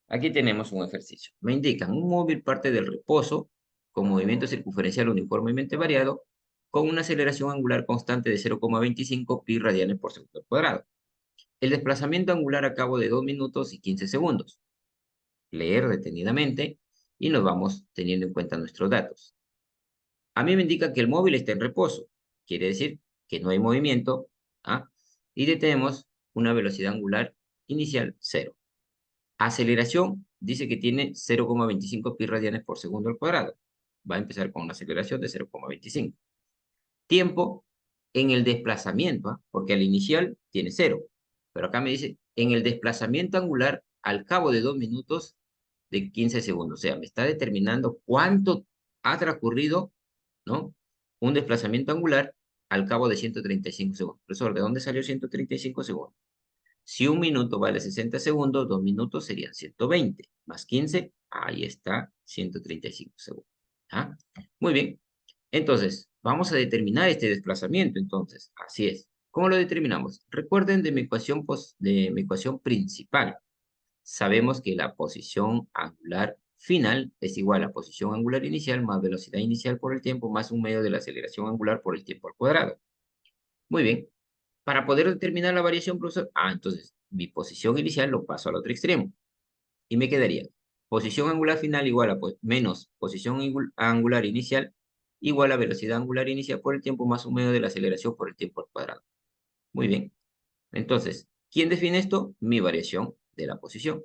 aquí tenemos un ejercicio. Me indican un móvil parte del reposo con movimiento circunferencial uniformemente variado con una aceleración angular constante de 0,25 pi radianes por segundo al cuadrado. El desplazamiento angular a cabo de 2 minutos y 15 segundos. Leer detenidamente y nos vamos teniendo en cuenta nuestros datos. A mí me indica que el móvil está en reposo. Quiere decir que no hay movimiento. ¿Ah? Y tenemos una velocidad angular inicial 0. Aceleración dice que tiene 0,25 pi radianes por segundo al cuadrado. Va a empezar con una aceleración de 0,25. Tiempo en el desplazamiento, ¿ah? Porque al inicial tiene 0. Pero acá me dice en el desplazamiento angular al cabo de 2 minutos de 15 segundos. O sea, me está determinando cuánto ha transcurrido, ¿no? Un desplazamiento angular al cabo de 135 segundos. Profesor, ¿de dónde salió 135 segundos? Si un minuto vale 60 segundos, 2 minutos serían 120. Más 15, ahí está, 135 segundos. ¿Ah? Muy bien. Entonces, vamos a determinar este desplazamiento, entonces. Así es. ¿Cómo lo determinamos? Recuerden de de mi ecuación principal. Sabemos que la posición angular final es igual a posición angular inicial más velocidad inicial por el tiempo más un medio de la aceleración angular por el tiempo al cuadrado. Muy bien. Para poder determinar la variación, profesor, entonces mi posición inicial lo paso al otro extremo. Y me quedaría posición angular final igual a menos posición angular inicial igual a velocidad angular inicial por el tiempo más un medio de la aceleración por el tiempo al cuadrado. Muy bien. Entonces, ¿quién define esto? Mi variación de la posición.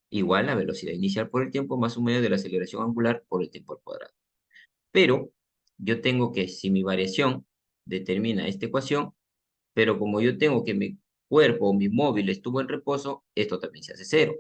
Igual a velocidad inicial por el tiempo más un medio de la aceleración angular por el tiempo al cuadrado. Pero yo tengo que, si mi variación determina esta ecuación, pero como yo tengo que mi cuerpo o mi móvil estuvo en reposo, esto también se hace 0.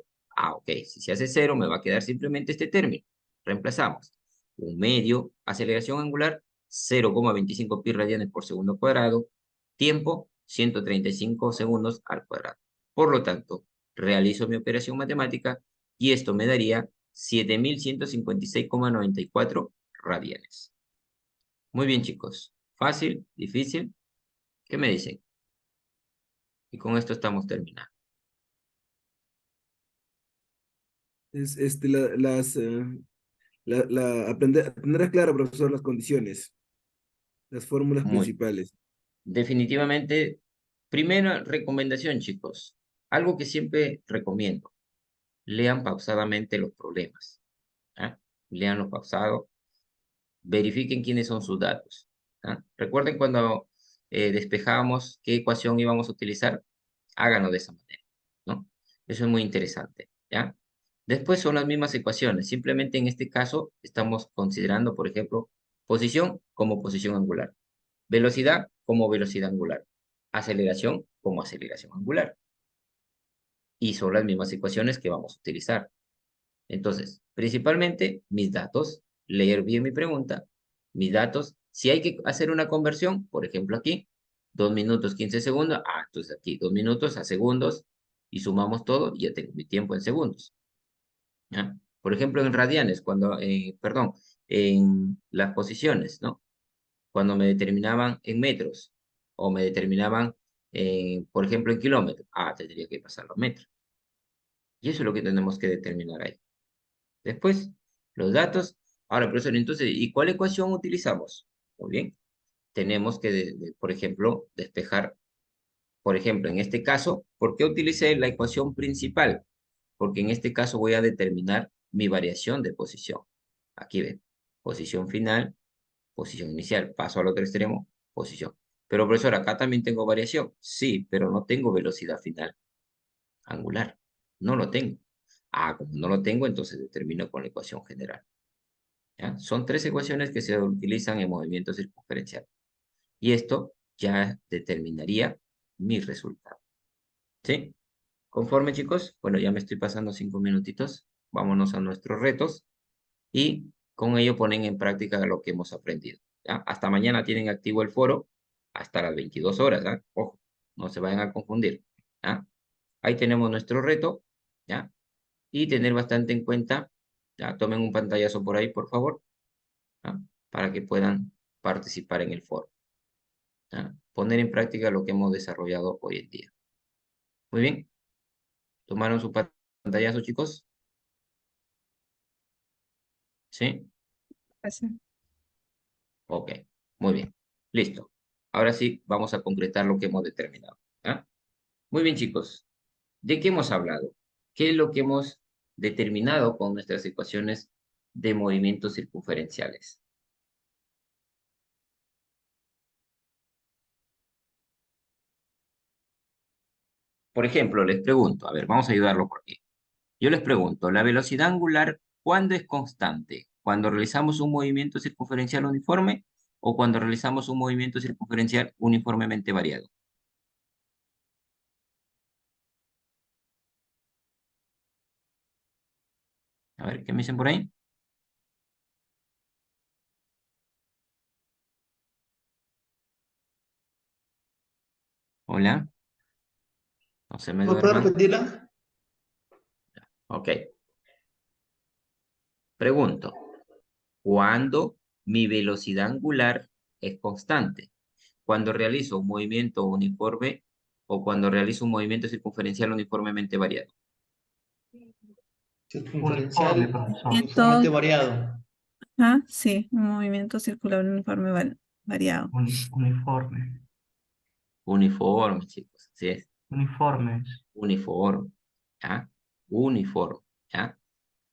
Ok, si se hace 0 me va a quedar simplemente este término. Reemplazamos. Un medio, aceleración angular, 0,25 pi radianes por segundo cuadrado, tiempo, 135 segundos al cuadrado. Por lo tanto, realizo mi operación matemática y esto me daría 7156,94 radianes. Muy bien, chicos. Fácil, difícil. ¿Qué me dicen? Y con esto estamos terminando. Es, tendrás claro, profesor, las condiciones, las fórmulas Muy. principales. Definitivamente, primera recomendación, chicos. Algo que siempre recomiendo. Lean pausadamente los problemas. ¿Ah? Leanlos pausado. Verifiquen quiénes son sus datos. ¿Ah? Recuerden cuando despejábamos qué ecuación íbamos a utilizar. Háganlo de esa manera, ¿no? Eso es muy interesante, ¿ya? Después son las mismas ecuaciones. Simplemente en este caso estamos considerando, por ejemplo, posición como posición angular. Velocidad como velocidad angular. Aceleración como aceleración angular. Y son las mismas ecuaciones que vamos a utilizar. Entonces, principalmente mis datos, leer bien mi pregunta, mis datos, si hay que hacer una conversión, por ejemplo aquí, 2 minutos 15 segundos, entonces aquí 2 minutos a segundos y sumamos todo y ya tengo mi tiempo en segundos. ¿Ya? Por ejemplo, en radianes, perdón, en las posiciones, ¿no? Cuando me determinaban en metros o me determinaban, por ejemplo, en kilómetros, tendría que pasar los metros. Y eso es lo que tenemos que determinar ahí. Después, los datos. Ahora, profesor, entonces, ¿y cuál ecuación utilizamos? Muy bien. Tenemos que, por ejemplo, despejar, por ejemplo, en este caso, ¿por qué utilicé la ecuación principal? Porque en este caso voy a determinar mi variación de posición. Aquí ven, posición final, posición inicial, paso al otro extremo, posición. Pero, profesor, acá también tengo variación. Sí, pero no tengo velocidad final angular. No lo tengo. Como no lo tengo, entonces determino con la ecuación general. ¿Ya? Son 3 ecuaciones que se utilizan en movimiento circunferencial. Y esto ya determinaría mi resultado. ¿Sí? ¿Conforme, chicos? Bueno, ya me estoy pasando 5 minutitos. Vámonos a nuestros retos. Y con ello ponen en práctica lo que hemos aprendido. ¿Ya? Hasta mañana tienen activo el foro. Hasta las 22 horas. ¿Ya? Ojo, no se vayan a confundir. ¿Ya? Ahí tenemos nuestro reto. ¿Ya? Y tener bastante en cuenta. ¿Ya? Tomen un pantallazo por ahí, por favor. ¿Ya? Para que puedan participar en el foro. ¿Ya? Poner en práctica lo que hemos desarrollado hoy en día. Muy bien. ¿Tomaron su pantallazo, chicos? ¿Sí? Profesor. Ok. Muy bien. Listo. Ahora sí, vamos a concretar lo que hemos determinado. ¿Ya? Muy bien, chicos. ¿De qué hemos hablado? ¿Qué es lo que hemos determinado con nuestras ecuaciones de movimientos circunferenciales? Por ejemplo, les pregunto, a ver, vamos a ayudarlo por aquí. Yo les pregunto, ¿la velocidad angular cuándo es constante? ¿Cuando realizamos un movimiento circunferencial uniforme o cuando realizamos un movimiento circunferencial uniformemente variado? A ver, ¿qué me dicen por ahí? Hola, no se me ¿Puedo duerman. repetirla? Ok. Pregunto, ¿cuándo mi velocidad angular es constante? ¿Cuando realizo un movimiento uniforme o cuando realizo un movimiento circunferencial uniformemente variado? Circunferencial, profesor. uniformemente variado. Sí, un movimiento circular uniforme variado. Uniforme. Uniforme, chicos. Así es. Uniformes. Uniforme. ¿Ya? Uniforme. ¿Ya?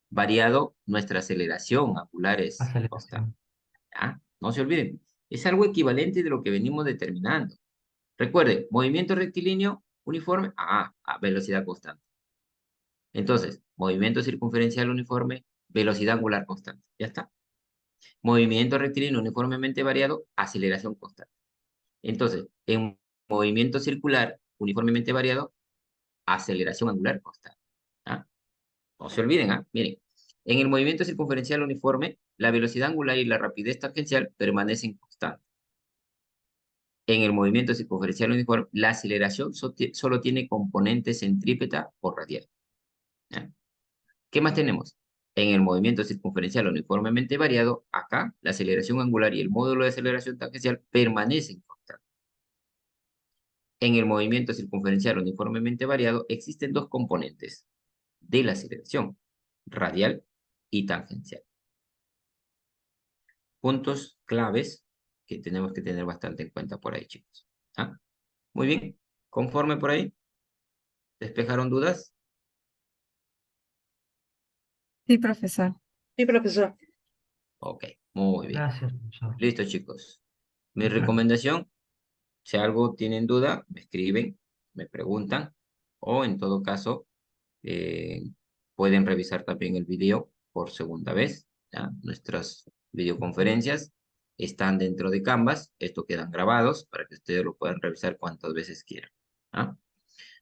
Variado, nuestra aceleración angular es constante. Aceleración. ¿Ya? No se olviden. Es algo equivalente de lo que venimos determinando. Recuerde, movimiento rectilíneo, uniforme, a velocidad constante. Entonces, movimiento circunferencial uniforme, velocidad angular constante. Ya está. Movimiento rectilíneo uniformemente variado, aceleración constante. Entonces, en movimiento circular uniformemente variado, aceleración angular constante. ¿Ah? No se olviden, miren. En el movimiento circunferencial uniforme, la velocidad angular y la rapidez tangencial permanecen constantes. En el movimiento circunferencial uniforme, la aceleración solo tiene componente centrípeta o radial. ¿Ya? ¿Qué más tenemos? En el movimiento circunferencial uniformemente variado, acá la aceleración angular y el módulo de aceleración tangencial permanecen constantes. En el movimiento circunferencial uniformemente variado existen 2 componentes de la aceleración, radial y tangencial. Puntos claves que tenemos que tener bastante en cuenta por ahí, chicos. ¿Ah? Muy bien, ¿conforme por ahí? ¿Despejaron dudas? Sí, profesor. Sí, profesor. Ok, muy bien. Gracias, profesor. Listo, chicos. Mi Perfecto. recomendación, si algo tienen duda, me escriben, me preguntan, o en todo caso, Pueden revisar también el video por segunda vez, ¿ya? Nuestras videoconferencias están dentro de Canvas. Esto quedan grabados para que ustedes lo puedan revisar cuantas veces quieran, ¿ya?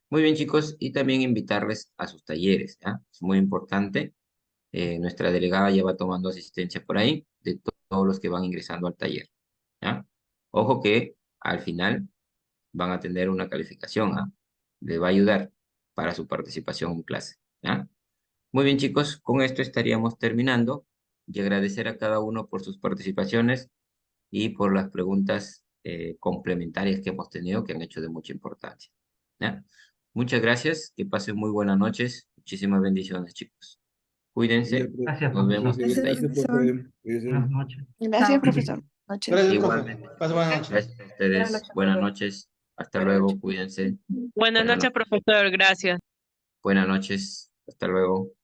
Muy bien, chicos, y también invitarles a sus talleres, ¿ya? Es muy importante. Nuestra delegada ya va tomando asistencia por ahí de todos los que van ingresando al taller, ¿ya? Ojo que al final van a tener una calificación, ¿ah? Les va a ayudar para su participación en clase, ¿ya? Muy bien, chicos, con esto estaríamos terminando y agradecer a cada uno por sus participaciones y por las preguntas complementarias que hemos tenido que han hecho de mucha importancia, ¿ya? Muchas gracias, que pasen muy buenas noches. Muchísimas bendiciones, chicos. Cuídense, Gracias, nos vemos en el Gracias, taller. profe. Cuídense. Buenas noches. Gracias, profesor. Noches. Gracias, profe. Igualmente. Pase buenas noches. Gracias a ustedes. Buenas noches. Hasta Buenas luego. noches. Cuídense. Buenas noches, profesor. Gracias. Buenas noches. Hasta luego.